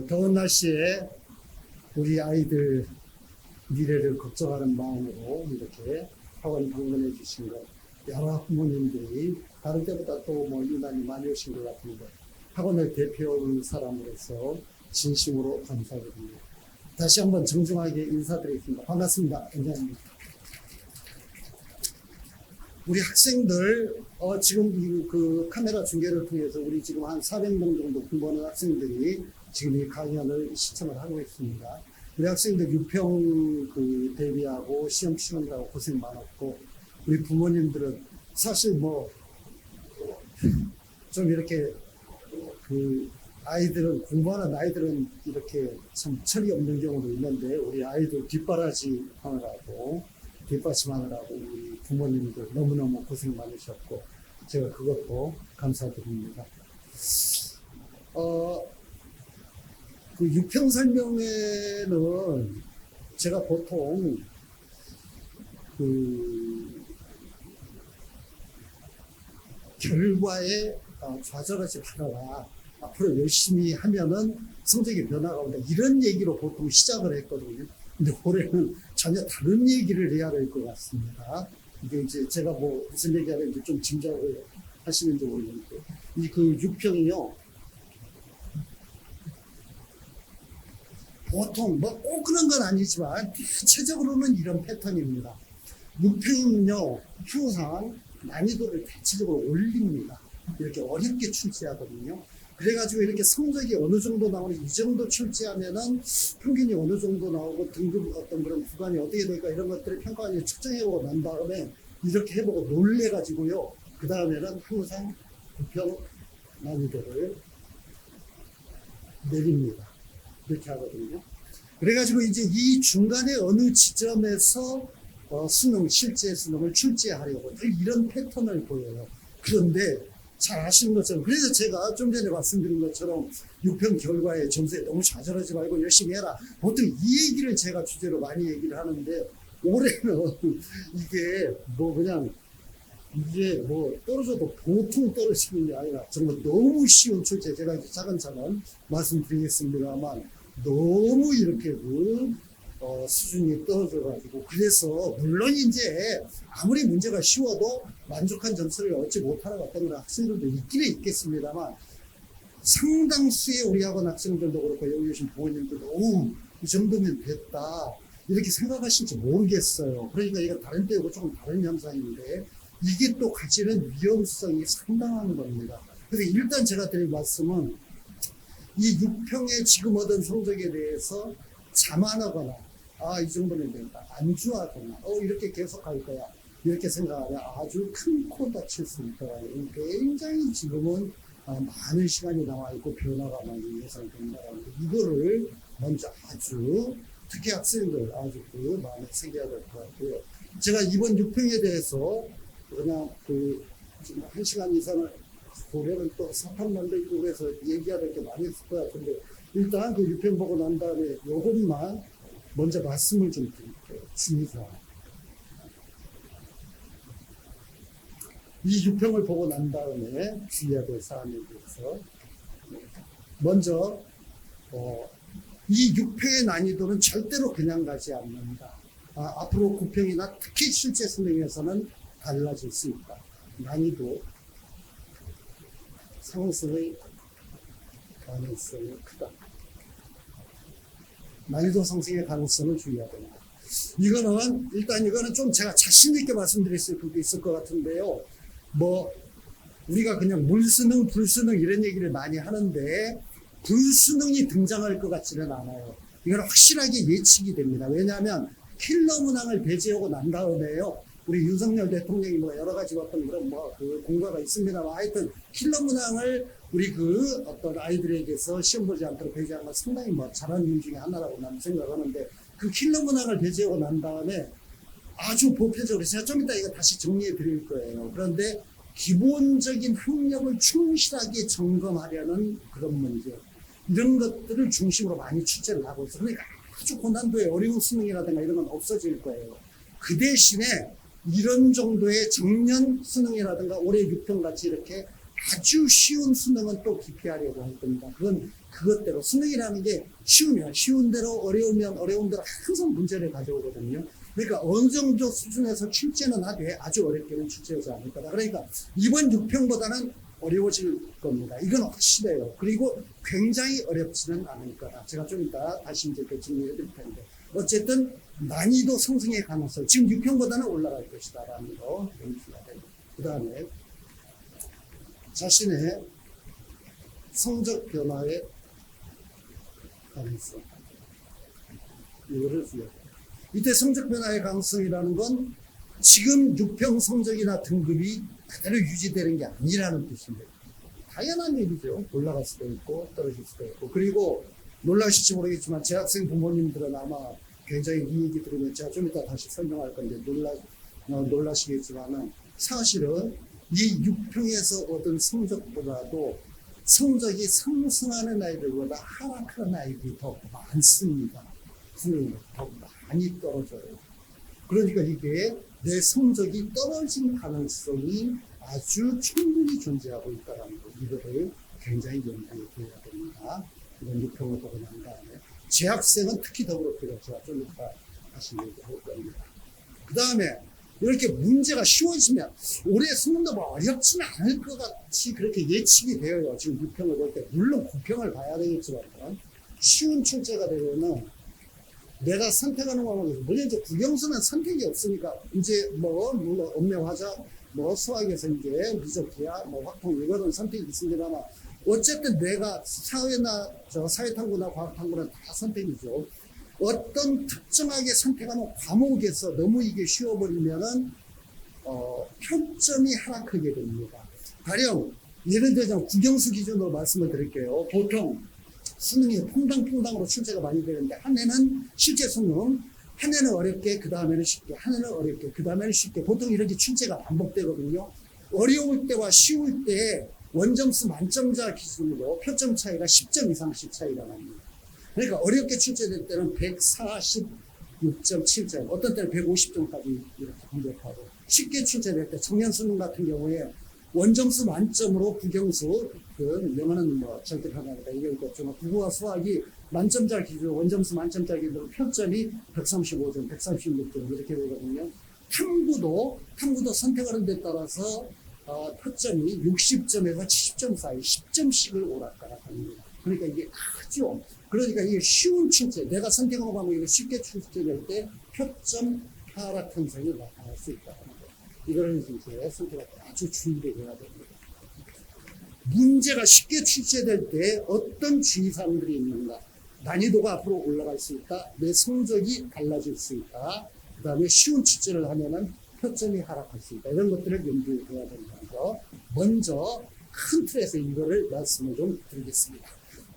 더운 날씨에 우리 아이들 미래를 걱정하는 마음으로 이렇게 학원 방문해 주신 것, 여러 부모님들이 다른 때보다 또 유난히 많이 오신 것 같은데 학원을 대표하는 사람으로서 진심으로 감사드립니다. 다시 한번 정중하게 인사드리겠습니다. 반갑습니다. 원장입니다. 우리 학생들 지금 그 카메라 중계를 통해서 우리 지금 한 400명 정도 공부하는 학생들이 지금 이 강연을 시청을 하고 있습니다. 우리 학생들 유평 대비하고 시험 치느라고 고생 많았고, 우리 부모님들은 사실 좀 이렇게 아이들은, 공부하는 아이들은 이렇게 참 철이 없는 경우도 있는데, 우리 아이들 뒷받침하느라고 우리 부모님들 너무너무 고생 많으셨고, 제가 그것도 감사드립니다. 유평 설명회는 제가 보통 결과에 좌절하지 말아라, 앞으로 열심히 하면은 성적의 변화가 온다, 이런 얘기로 보통 시작을 했거든요. 근데 올해는 전혀 다른 얘기를 해야 될 것 같습니다. 이게 이제 제가 무슨 얘기하는지 좀 짐작을 하시는지 모르겠는데, 유평이요, 보통 꼭 그런 건 아니지만 대체적으로는 이런 패턴입니다. 유평은요, 항상 난이도를 대체적으로 올립니다. 이렇게 어렵게 출제하거든요. 그래가지고 이렇게 성적이 어느 정도 나오는, 이 정도 출제하면은 평균이 어느 정도 나오고 등급 어떤 그런 구간이 어떻게 될까, 이런 것들을 평가원이 측정해보고 난 다음에 이렇게 해보고 놀래가지고요, 그 다음에는 항상 유평 난이도를 내립니다. 이렇게 하거든요. 그래가지고 이제 이 중간에 어느 지점에서 실제 수능을 출제하려고 이런 패턴을 보여요. 그런데 잘 아시는 것처럼, 그래서 제가 좀 전에 말씀드린 것처럼 유평 결과에 점수에 너무 좌절하지 말고 열심히 해라, 보통 이 얘기를 제가 주제로 많이 얘기를 하는데, 올해는 이게 이게 떨어져도 보통 떨어지는 게 아니라 정말 너무 쉬운 출제, 제가 이제 차근차근 말씀드리겠습니다만, 너무 이렇게 수준이 떨어져가지고, 그래서 물론 이제 아무리 문제가 쉬워도 만족한 점수를 얻지 못하는 어떤 그런 학생들도 있기는 있겠습니다만, 상당수의 우리 학원 학생들도 그렇고 여기 계신 부모님들도 이 정도면 됐다 이렇게 생각하실지 모르겠어요. 그러니까 이거 다른 때하고 조금 다른 현상인데, 이게 또 가지는 위험성이 상당한 겁니다. 그래서 일단 제가 드릴 말씀은, 이 유평에 지금 얻은 성적에 대해서 자만하거나 이 정도면 된다, 안주하거나 이렇게 계속 할 거야, 이렇게 생각하면 아주 큰 코 다칠 수 있다. 굉장히 지금은 많은 시간이 남아있고 변화가 많이 예상된다는 거, 이거를 먼저 아주 특히 학생들 아주 마음에 새겨야 될 것 같고요. 제가 이번 유평에 대해서 그냥 지금 1시간 이상을 고려는 또 사탕 만들고 그래서 얘기해야 될 게 많이 있을 것 같은데, 일단 유평 보고 난 다음에 요것만 먼저 말씀을 좀 드릴게요. 주의사항. 이 유평을 보고 난 다음에 주의해야 될 사항에 대해서, 먼저 이 6평의 난이도는 절대로 그냥 가지 않는다. 앞으로 9평이나 특히 실제 수능에서는 달라질 수 있다. 난이도 상승의 가능성이 크다. 난이도 상승의 가능성을 주의해야 된다. 이거는 좀 제가 자신있게 말씀드릴 수 있을 것 같은데요. 우리가 그냥 물수능, 불수능 이런 얘기를 많이 하는데, 불수능이 등장할 것 같지는 않아요. 이건 확실하게 예측이 됩니다. 왜냐하면 킬러 문항을 배제하고 난 다음에요, 우리 윤석열 대통령이 여러 가지 어떤 그런 공과가 있습니다만, 하여튼 킬러 문항을 우리 어떤 아이들에게서 시험 보지 않도록 배제하는 건 상당히 잘하는 일 중에 하나라고 나는 생각하는데, 그 킬러 문항을 배제하고 난 다음에 아주 보편적으로, 제가 좀 이따 이거 다시 정리해 드릴 거예요. 그런데 기본적인 학력을 충실하게 점검하려는 그런 문제, 이런 것들을 중심으로 많이 출제를 하고 있어요. 그러니까 아주 고난도의 어려운 수능이라든가 이런 건 없어질 거예요. 그 대신에 이런 정도의 작년 수능이라든가 올해 6평 같이 이렇게 아주 쉬운 수능은 또 기피하려고 할 겁니다. 그건 그것대로 수능이라는 게 쉬우면 쉬운 대로 어려우면 어려운 대로 항상 문제를 가져오거든요. 그러니까 어느 정도 수준에서 출제는 하되 아주 어렵게는 출제하지 않을 거다. 그러니까 이번 6평보다는 어려워질 겁니다. 이건 확실해요. 그리고 굉장히 어렵지는 않을 거다. 제가 좀 이따 다시 이제 정리해 드릴 텐데. 어쨌든 난이도 상승의 가능성, 지금 6평보다는 올라갈 것이다. 라는 거 명시가 됩니다. 그 다음에 자신의 성적 변화의 가능성. 이거를 주요. 이때 성적 변화의 가능성이라는 건 지금 6평 성적이나 등급이 그대로 유지되는 게 아니라는 뜻입니다. 당연한 얘기죠. 올라갈 수도 있고 떨어질 수도 있고. 그리고 놀라실지 모르겠지만 재학생 부모님들은 아마 굉장히 이 얘기 들으면 제가 좀 이따 다시 설명할 건데 놀라시겠지만은 사실은 이 6평에서 얻은 성적보다도 성적이 상승하는 아이들보다 하락하는 아이들이 더 많습니다. 더 많이 떨어져요. 그러니까 이게 내 성적이 떨어진 가능성이 아주 충분히 존재하고 있다는 거. 이거를 굉장히 염두에 둬야 됩니다. 이런 6평을 보고 난 다음에. 재학생은 특히 더 그렇고요. 제가 좀 이따 다시 얘기할 겁니다. 그 다음에 이렇게 문제가 쉬워지면 올해 수능도 뭐 어렵지는 않을 것 같이 그렇게 예측이 되어요. 지금 6평을 볼 때. 물론 9평을 봐야 되겠지만 쉬운 출제가 되면은 내가 선택하는 과목에서 물론 이제 국영수는 선택이 없으니까 이제 물론 엄명화자 수학에서 이제 미적기하 확통 이거는 선택이 있습니다만 어쨌든 내가 사회나 사회탐구나 과학탐구는 다 선택이죠. 어떤 특정하게 선택하는 과목에서 너무 이게 쉬워버리면은 표점이 하락하게 됩니다. 가령 예를 들자면 국영수 기준으로 말씀을 드릴게요. 보통 수능이 퐁당퐁당으로 출제가 많이 되는데 한 해는 실제 수능, 한 해는 어렵게, 그 다음에는 쉽게, 한 해는 어렵게, 그 다음에는 쉽게. 보통 이렇게 출제가 반복되거든요. 어려울 때와 쉬울 때 원점수 만점자 기준으로 표점 차이가 10점 이상씩 차이가 납니다. 그러니까 어렵게 출제될 때는 146.7점, 어떤 때는 150점까지 이렇게 공격하고, 쉽게 출제될 때 청년 수능 같은 경우에 원점수 만점으로 국영수, 영어는 절대 편하니까 이게 있겠지만 국어와 수학이 만점자 기준, 원점수 만점자 기준으로 표점이 135점, 136점 이렇게 되거든요. 탐구도 선택하는 데 따라서 표점이 60점에서 70점 사이 10점씩을 오락가락합니다. 그러니까 이게 그러니까 이게 쉬운 출제, 내가 선택한 과목이 쉽게 출제될 때 표점 하락 현상이 나타날 수 있다는 거. 이거를 이제 선택할 때 아주 주의를 해야 됩니다. 문제가 쉽게 출제될 때 어떤 주의사항들이 있는가? 난이도가 앞으로 올라갈 수 있다. 내 성적이 달라질 수 있다. 그 다음에 쉬운 출제를 하면은 표점이 하락할 수 있다. 이런 것들을 염두에 둬야 된다는 거. 먼저 큰 틀에서 이거를 말씀을 좀 드리겠습니다.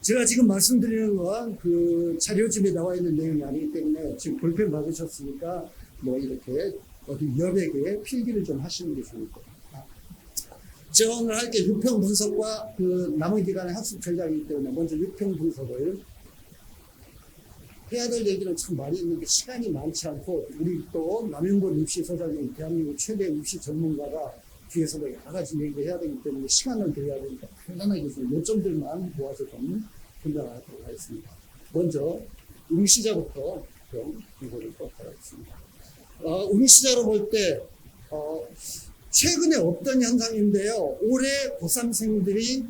제가 지금 말씀드리는 건 그 자료집에 나와 있는 내용이 아니기 때문에 지금 볼펜 받으셨으니까 이렇게 어디 여백에 필기를 좀 하시는 게 좋을 겁니다. 제가 오늘 할 게 6평 분석과 그 남은 기간의 학습 전략이기 때문에 먼저 6평 분석을 해야 될 얘기는 참 많이 있는데 시간이 많지 않고 우리 또 남영본 입시소장님 대한민국 최대 입시 전문가가 뒤에서 여러 가지 얘기를 해야 되기 때문에 시간을 드려야 되니까 간단하게 좀 요점들만 모아서 좀 분석하도록 하겠습니다. 먼저 응시자부터 좀 이거를 보도록 하겠습니다. 응시자로 볼 때 최근에 없던 현상인데요. 올해 고3생들이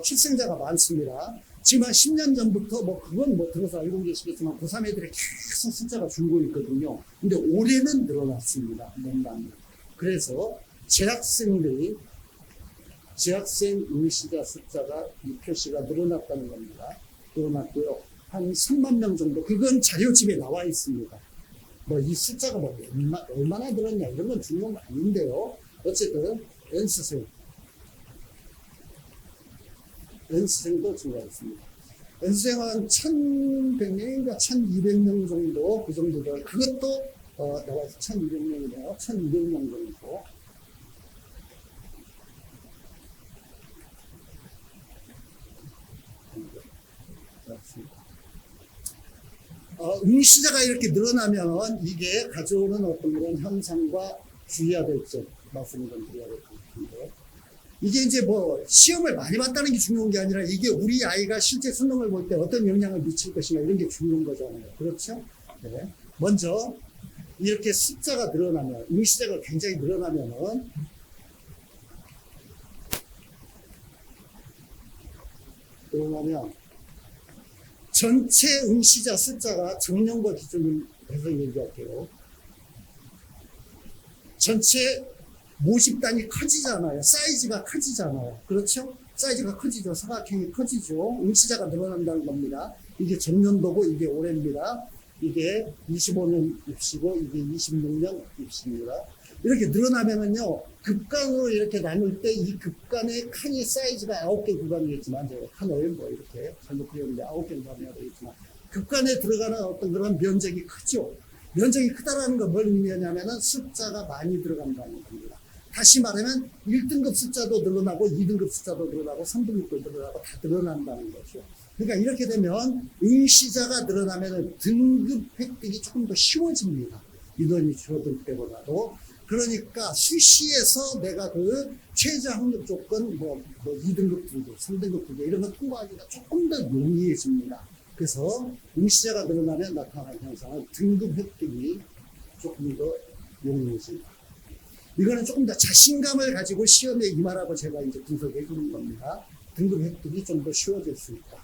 출생자가 많습니다. 지금 한 10년 전부터 그건 들어서 알고 계시겠지만 고3 애들이 계속 숫자가 줄고 있거든요. 근데 올해는 늘어났습니다. 농담. 그래서 재학생 응시자 숫자가 이 표시가 늘어났다는 겁니다. 늘어났고요. 한 3만 명 정도. 그건 자료집에 나와 있습니다. 이 숫자가 얼마나 늘었냐 이런 건 중요한 거 아닌데요. 어쨌든 N수생도 증가했습니다. N수생은 1,100명인가 1,200명 정도 그 정도 돼요. 그것도 나와 있어요. 1,200명이네요. 1,200명 정도. 응시자가 이렇게 늘어나면 이게 가져오는 어떤 그런 현상과 주의해야 될 점 말씀을 좀 드려야 될 것 같은데 이게 이제 뭐 시험을 많이 봤다는 게 중요한 게 아니라 이게 우리 아이가 실제 수능을 볼 때 어떤 영향을 미칠 것이냐 이런 게 중요한 거잖아요. 그렇죠? 네. 먼저 이렇게 숫자가 늘어나면, 응시자가 굉장히 늘어나면은 전체 응시자 숫자가 정년과 기준을 해서 얘기할게요. 전체 모집단이 커지잖아요. 사이즈가 커지잖아요. 그렇죠? 사이즈가 커지죠. 사각형이 커지죠. 응시자가 늘어난다는 겁니다. 이게 전년도고 이게 올해입니다. 이게 25년 입시고 이게 26년 입시입니다. 이렇게 늘어나면은요, 급간으로 이렇게 나눌 때 이 급간의 칸의 사이즈가 9개 구간이겠지만, 제가 칸을 뭐 이렇게 잘못 그렸는데 9개 구간이어야 되겠지만, 급간에 들어가는 어떤 그런 면적이 크죠. 면적이 크다라는 건 뭘 의미하냐면은 숫자가 많이 들어간다는 겁니다. 다시 말하면 1등급 숫자도 늘어나고 2등급 숫자도 늘어나고 3등급도 늘어나고 다 늘어난다는 거죠. 그러니까 이렇게 되면 응시자가 늘어나면 등급 획득이 조금 더 쉬워집니다. 인원이 줄어들 때보다도. 그러니까 수시에서 내가 그 최저 학력 조건 뭐 2등급 등급, 3등급 등급 이런 거 통과하기가 조금 더 용이해집니다. 그래서 응시자가 늘어나면 나타나는 현상은 등급 획득이 조금 더 용이해집니다. 이거는 조금 더 자신감을 가지고 시험에 임하라고 제가 이제 분석해 주는 겁니다. 등급 획득이 좀 더 쉬워질 수 있다.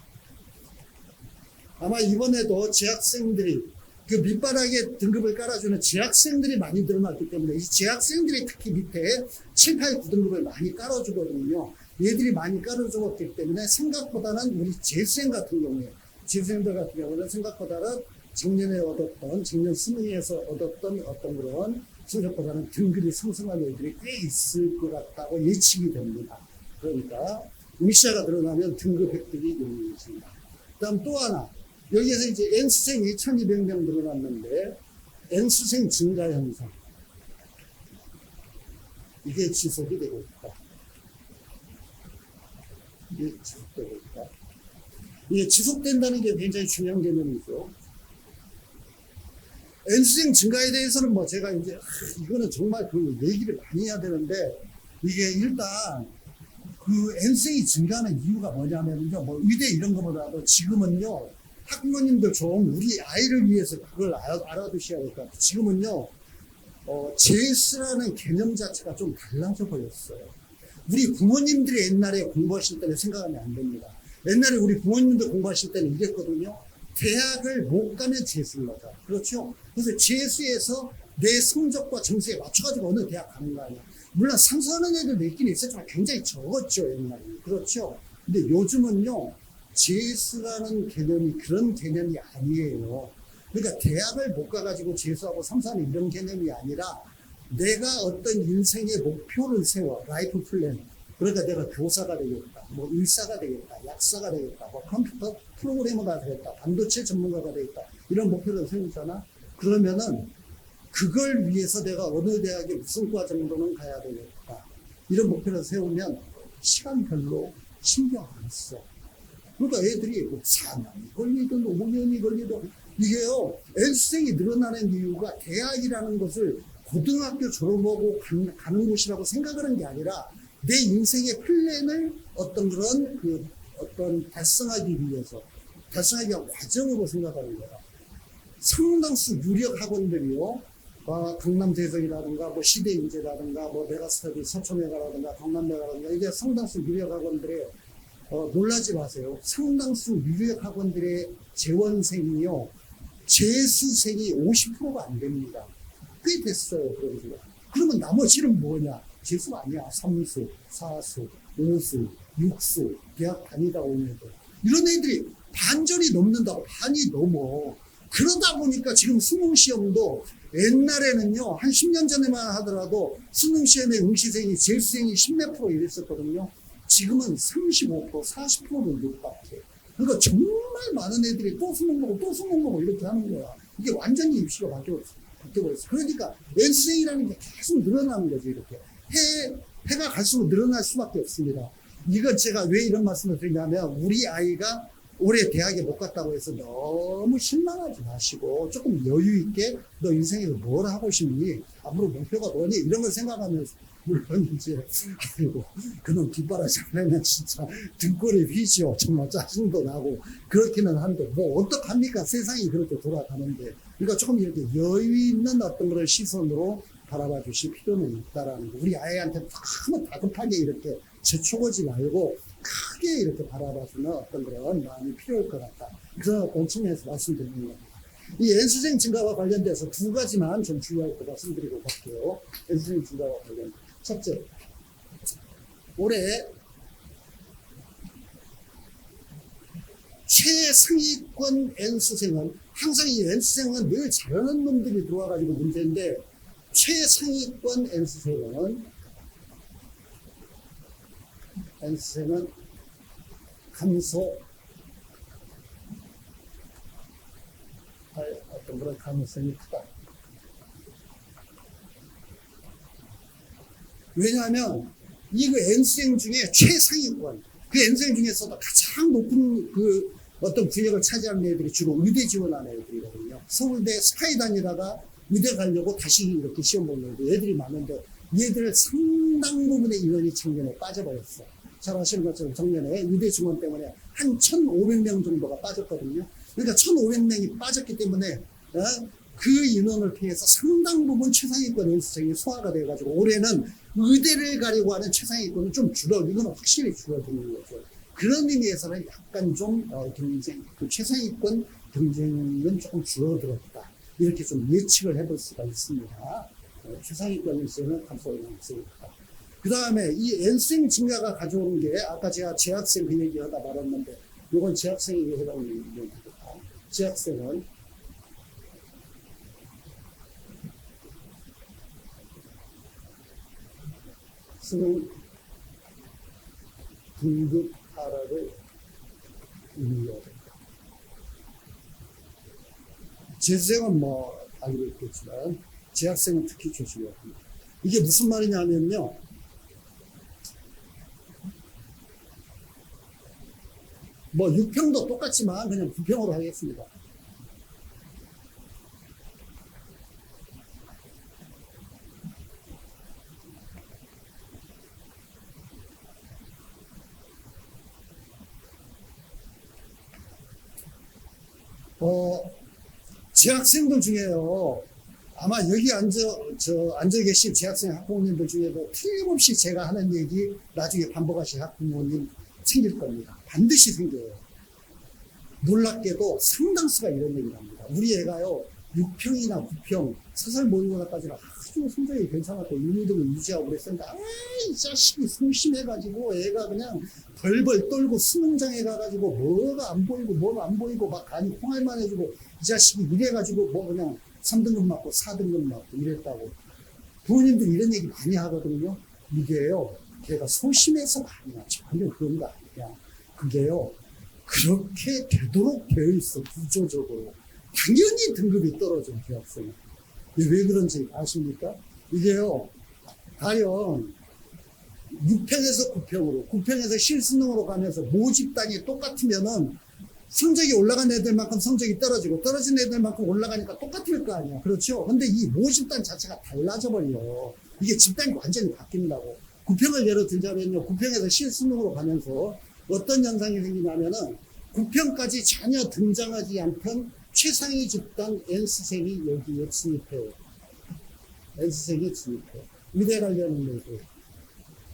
아마 이번에도 재학생들이 그 밑바닥에 등급을 깔아주는 재학생들이 많이 늘어났기 때문에 이 재학생들이 특히 밑에 7, 8, 9등급을 많이 깔아주거든요. 얘들이 많이 깔아주었기 때문에 생각보다는 우리 재수생 같은 경우에 재수생들 같은 경우는 생각보다는 작년에 얻었던 작년 수능에서 얻었던 어떤 그런 성적보다는 등급이 상승한 애들이 꽤 있을 것 같다고 예측이 됩니다. 그러니까 응시자가 늘어나면 등급 획득이 용이해집니다. 그다음 또 하나, 여기에서 이제 N수생이 1200명 늘어났는데 N수생 증가 현상, 이게 지속이 되고 있다. 이게 지속되고 있다. 이게 지속된다는 게 굉장히 중요한 개념이죠. N수생 증가에 대해서는 뭐 제가 이제 이거는 정말 그 얘기를 많이 해야 되는데, 이게 일단 그 N수생이 증가하는 이유가 뭐냐면요, 뭐 의대 이런 거보다도 지금은요, 학부모님들 좀 우리 아이를 위해서 그걸 알아두셔야 될 것 같아요. 지금은요, JS라는 개념 자체가 좀 달라져 버렸어요. 우리 부모님들이 옛날에 공부하실 때는 생각하면 안 됩니다. 옛날에 우리 부모님들 공부하실 때는 이랬거든요. 대학을 못 가면 재수를 하자. 그렇죠? 그래서 재수에서 내 성적과 점수에 맞춰가지고 어느 대학 가는 거 아니야. 물론 상수하는 애들 있긴 있었지만 굉장히 적었죠, 옛날에. 그렇죠? 근데 요즘은요, 재수라는 개념이 그런 개념이 아니에요. 그러니까 대학을 못 가가지고 재수하고 삼수하는 이런 개념이 아니라 내가 어떤 인생의 목표를 세워, 라이프 플랜. 그러니까 내가 교사가 되겠다, 뭐 의사가 되겠다, 약사가 되겠다, 뭐 컴퓨터 프로그래머가 되겠다, 반도체 전문가가 되겠다, 이런 목표를 세우잖아. 그러면은 그걸 위해서 내가 어느 대학에 무슨 과 정도는 가야 되겠다, 이런 목표를 세우면 시간별로 신경 안 써. 그러니까 애들이 뭐 4년이 걸리든 5년이 걸리든, 이게요, N수생이 늘어나는 이유가 대학이라는 것을 고등학교 졸업하고 가는 곳이라고 생각하는 게 아니라 내 인생의 플랜을 어떤 그런 어떤 달성하기 위해서, 달성하기 위한 과정으로 생각하는 거야. 상당수 유력 학원들이요, 강남대성이라든가 뭐 시대인재라든가 뭐 메가스터디 서초메가라든가 강남메가라든가, 이게 상당수 유력 학원들의 놀라지 마세요. 상당수 유력 학원들의 재원생이요, 재수생이 50%가 안 됩니다. 꽤 됐어요, 그런 지가. 그러면 나머지는 뭐냐? 재수가 아니야. 3수, 4수, 5수, 6수, 대학 다니다 온 애들. 이런 애들이 반절이 넘는다고, 반이 넘어. 그러다 보니까 지금 수능시험도 옛날에는요, 한 10년 전에만 하더라도 수능시험의 응시생이 재수생이 10몇 프로 이랬었거든요. 지금은 35%, 40%는 육박해. 그러니까 정말 많은 애들이 또 수능 보고 또 수능 보고 이렇게 하는 거야. 이게 완전히 입시가 바뀌어버렸어. 그러니까 N수생이라는 게 계속 늘어나는 거지. 이렇게 해가 갈수록 늘어날 수밖에 없습니다. 이건 제가 왜 이런 말씀을 드리냐면, 우리 아이가 올해 대학에 못 갔다고 해서 너무 실망하지 마시고 조금 여유 있게 너 인생에서 뭘 하고 싶니? 앞으로 목표가 뭐니? 이런 걸 생각하면서 물론 이제 아이고 그놈 뒷바라지 안 하면 진짜 등골에 휘지요. 정말 짜증도 나고 그렇기는 한데 뭐 어떡합니까? 세상이 그렇게 돌아가는데 그러니까 조금 이렇게 여유 있는 어떤 그런 시선으로 바라봐 주실 필요는 있다라는 거. 우리 아이한테 너무 다급하게 이렇게 제초보지 말고 크게 이렇게 바라봐주는 어떤 그런 마음이 필요할 것 같다. 그런 어떤 측면에서 말씀드리는 겁니다. 이 N수생 증가와 관련돼서 두 가지만 좀 주의할 거 말씀드리고 갈게요. N수생 증가와 관련. 첫째, 올해 최상위권 N수생은 항상 이 N수생은 늘 잘하는 놈들이 들어와가지고 문제인데 최상위권 N수생은 감소할 어떤 그런 가능성이 크다. 왜냐하면 이거 N수생 중에 최상위권, 그 N수생 중에서도 가장 높은 그 어떤 구역을 차지하는 애들이 주로 의대 지원하는 애들이거든요. 서울대 스카이 다니다가 의대 가려고 다시 이렇게 시험 보는 애들이 많은데 얘들 상당 부분의 인원이 작년에 빠져버렸어. 잘 아시는 것처럼 작년에 의대 지원 때문에 한 1,500명 정도가 빠졌거든요. 그러니까 1,500명이 빠졌기 때문에 그 인원을 피해서 상당 부분 최상위권 N수생이 소화가 돼가지고 올해는 의대를 가려고 하는 최상위권은 좀 이건 확실히 줄어드는 거죠. 그런 의미에서는 약간 좀 그 최상위권 경쟁은 조금 줄어들었다. 이렇게 좀 예측을 해볼 수가 있습니다. 최상위권 N수생은 감소할 가능성이 있다. 그 다음에 이 N수생 증가가 가져오는 게 아까 제가 재학생 그 얘기 하다 말았는데 이건 재학생에게 해당하는 얘기입니다. 재학생은 수능 등급 하락을 의미해야 된다. 재수생은 뭐 알고 있겠지만 재학생은 특히 조심해야 합니다. 이게 무슨 말이냐면요. 뭐 6평도 똑같지만 그냥 9평으로 하겠습니다. 재학생들 중에요. 아마 여기 앉아 계신 재학생 학부모님들 중에도 틀림없이 제가 하는 얘기 나중에 반복하실 학부모님 생길 겁니다. 반드시 생겨요. 놀랍게도 상당수가 이런 얘기를 합니다. 우리 애가요 6평이나 9평 사설 모의고사까지는 아주 성적이 괜찮았고 1, 2등을 유지하고 그랬었는데 이 자식이 성심해가지고 애가 그냥 벌벌 떨고 수능장에 가가지고 뭐가 안 보이고 막 간이 홍할만 해지고 이 자식이 이래가지고 뭐 그냥 3등급 맞고 4등급 맞고 이랬다고. 부모님들 이런 얘기 많이 하거든요. 이게요 걔가 소심해서가 아니야. 전혀 그런 거 아니야. 그게요 그렇게 되도록 되어 있어. 구조적으로 당연히 등급이 떨어져. 대학생은 왜 그런지 아십니까? 이게요 가령 6평에서 9평으로 9평에서 실수능으로 가면서 모집단이 똑같으면은 성적이 올라간 애들만큼 성적이 떨어지고 떨어진 애들만큼 올라가니까 똑같을 거 아니야. 그렇죠? 근데 이 모집단 자체가 달라져 버려. 이게 집단이 완전히 바뀐다고. 9평을 예로 들자면요 9평에서 실수능으로 가면서 어떤 현상이 생기냐면은 9평까지 전혀 등장하지 않던 최상위 집단 N수생이 여기에 진입해요. N수생이 진입해요. 의대 가려는 애들.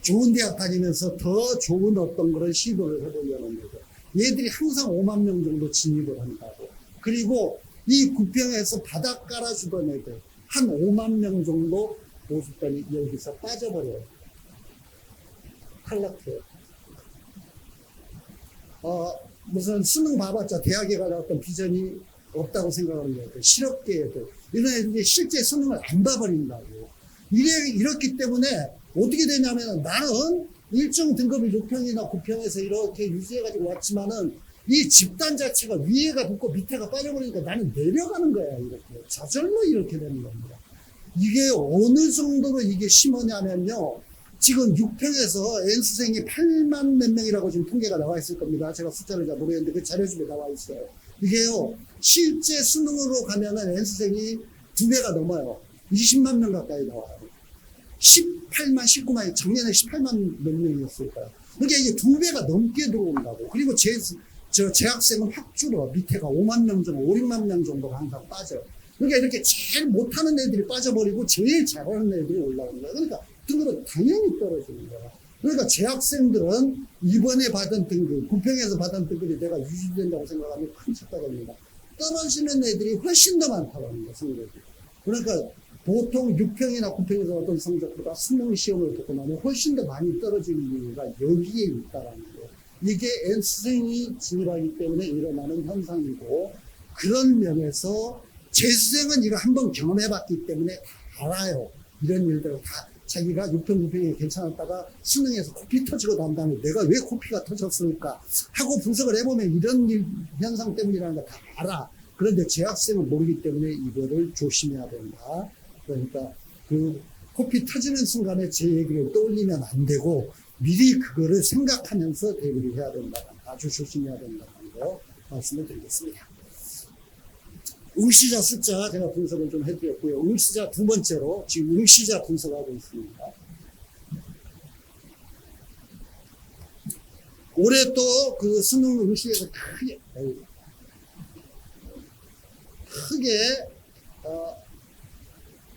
좋은 대학 다니면서 더 좋은 어떤 그런 시도를 해보려는 애들. 얘들이 항상 5만 명 정도 진입을 한다고. 그리고 이 9평에서 바닥 깔아주던 애들. 한 5만 명 정도 모집단이 여기서 빠져버려요. 탈락해요. 무슨 수능 봐봤자 대학에 가서 어떤 비전이 없다고 생각하는 애들, 실업계 애들, 이런 애들이 실제 수능을 안 봐버린다고. 이렇기 때문에 어떻게 되냐면 나는 일정 등급을 6평이나 9평에서 이렇게 유지해가지고 왔지만은 이 집단 자체가 위에가 붙고 밑에가 빠져버리니까 나는 내려가는 거야. 이렇게. 저절로 이렇게 되는 겁니다. 이게 어느 정도로 이게 심하냐면요. 지금 6평에서 N수생이 8만 몇 명이라고 지금 통계가 나와 있을 겁니다. 제가 숫자를 잘 모르겠는데 그 자료집에 나와 있어요. 이게요, 실제 수능으로 가면은 N수생이 2배가 넘어요. 20만 명 가까이 나와요. 18만, 19만이 작년에 18만 몇 명이었을 거예요. 그러니까 이게 2배가 넘게 들어온다고. 그리고 재학생은 확 줄어. 밑에가 5만 명 정도, 5, 6만 명 정도가 항상 빠져요. 그러니까 이렇게 제일 못하는 애들이 빠져버리고 제일 잘하는 애들이 올라오는 거예요. 그러니까 등급은 당연히 떨어지는 거예요. 그러니까 재학생들은 이번에 받은 등급, 9평에서 받은 등급이 내가 유지된다고 생각하면 큰 착각입니다. 떨어지는 애들이 훨씬 더 많다는 거예요, 성적이. 그러니까 보통 6평이나 9평에서 어떤 성적보다 수능 시험을 보고 나면 훨씬 더 많이 떨어지는 이유가 여기에 있다라는 거예요. 이게 N수생이 진입하기 때문에 일어나는 현상이고, 그런 면에서 재수생은 이거 한번 경험해봤기 때문에 다 알아요. 이런 일들을 다 자기가 6평, 9평이 괜찮았다가 수능에서 코피 터지고 난 다음에 내가 왜 코피가 터졌을까 하고 분석을 해보면 이런 현상 때문이라는 거 다 알아. 그런데 재학생은 모르기 때문에 이거를 조심해야 된다. 그러니까 그 코피 터지는 순간에 제 얘기를 떠올리면 안 되고 미리 그거를 생각하면서 대비를 해야 된다. 아주 조심해야 된다는 거 말씀을 드리겠습니다. 응시자 숫자 제가 분석을 좀 해드렸고요. 응시자 두 번째로 지금 응시자 분석하고 있습니다. 올해 또 그 수능 응시에서 크게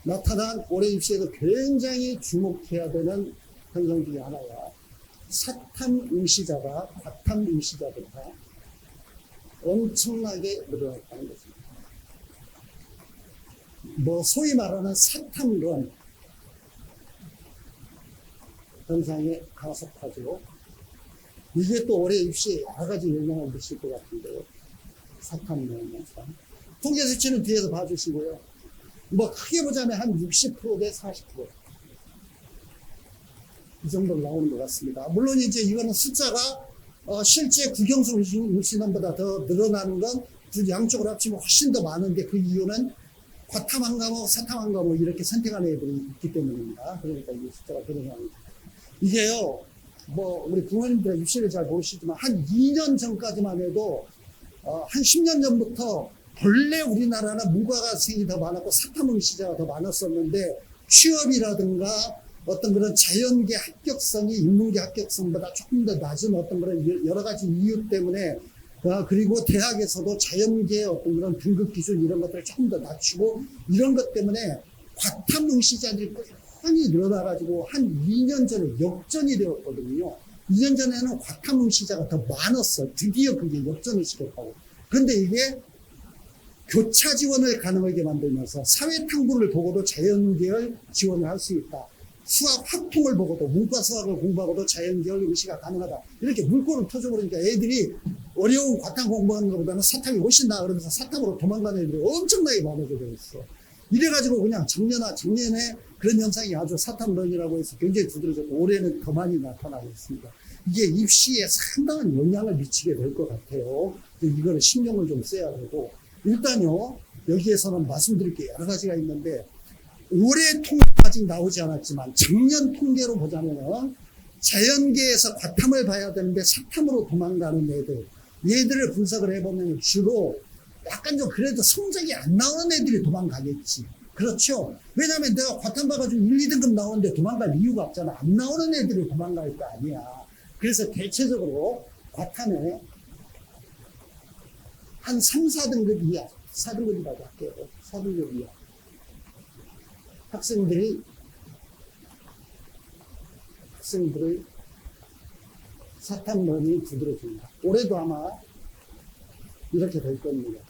나타난 올해 입시에서 굉장히 주목해야 되는 현상 중에 하나가 사탐 응시자가 과탐 응시자보다 엄청나게 늘어났다는 것입니다. 소위 말하는 사탐론 현상이 가속화죠. 이게 또 올해 입시에 여러 가지 영향을 미칠 것 같은데요. 사탐론 현상. 통계 수치는 뒤에서 봐주시고요. 크게 보자면 한 60% 대 40%. 이 정도로 나오는 것 같습니다. 물론 이제 이거는 숫자가 실제 국영수 응시nom보다 더 늘어나는 건 양쪽으로 합치면 훨씬 더 많은데 그 이유는 과탐 한 과목, 사탐 한 과목 이렇게 선택하는 애들이 있기 때문입니다. 그러니까 이 숫자가 늘어나는 이게요, 우리 부모님들 입시를 잘 모르시지만 한 2년 전까지만 해도 한 10년 전부터 본래 우리나라는 문과학생이 더 많았고 사탐 응시자가 더 많았었는데 취업이라든가 어떤 그런 자연계 합격성이 인문계 합격성보다 조금 더 낮은 어떤 그런 여러 가지 이유 때문에 그리고 대학에서도 자연계 어떤 그런 등급 기준 이런 것들을 조금 더 낮추고 이런 것 때문에 과탐 응시자들이 꾸준히 늘어나가지고 한 2년 전에 역전이 되었거든요. 2년 전에는 과탐 응시자가 더 많았어. 드디어 그게 역전을 시켰다고. 그런데 이게 교차 지원을 가능하게 만들면서 사회탐구를 보고도 자연계열 지원을 할 수 있다. 수학 확통을 보고도 문과 수학을 공부하고도 자연계열 응시가 가능하다. 이렇게 물꼬를 터져버리니까 애들이 어려운 과탐 공부하는 것보다는 사탐이 훨씬 나아 그러면서 사탐으로 도망가는 애들이 엄청나게 많아져 버렸어. 이래가지고 그냥 작년에 그런 현상이 아주 사탐론이라고 해서 굉장히 두드러졌고 올해는 더 많이 나타나고 있습니다. 이게 입시에 상당한 영향을 미치게 될 것 같아요. 이거를 신경을 좀 써야 되고 일단요 여기에서는 말씀드릴 게 여러 가지가 있는데 올해 통계가 아직 나오지 않았지만 작년 통계로 보자면은 자연계에서 과탐을 봐야 되는데 사탐으로 도망가는 얘들을 분석을 해보면 주로 약간 좀 그래도 성적이 안 나오는 애들이 도망가겠지. 그렇죠. 왜냐하면 내가 과탐 봐가지고 1, 2등급 나오는데 도망갈 이유가 없잖아. 안 나오는 애들이 도망갈 거 아니야. 그래서 대체적으로 과탐에 한 3, 4등급 이하, 4등급이라고 할게요. 4등급 이하. 학생들의 사탐론이 두드러집니다. 올해도 아마 이렇게 될 겁니다.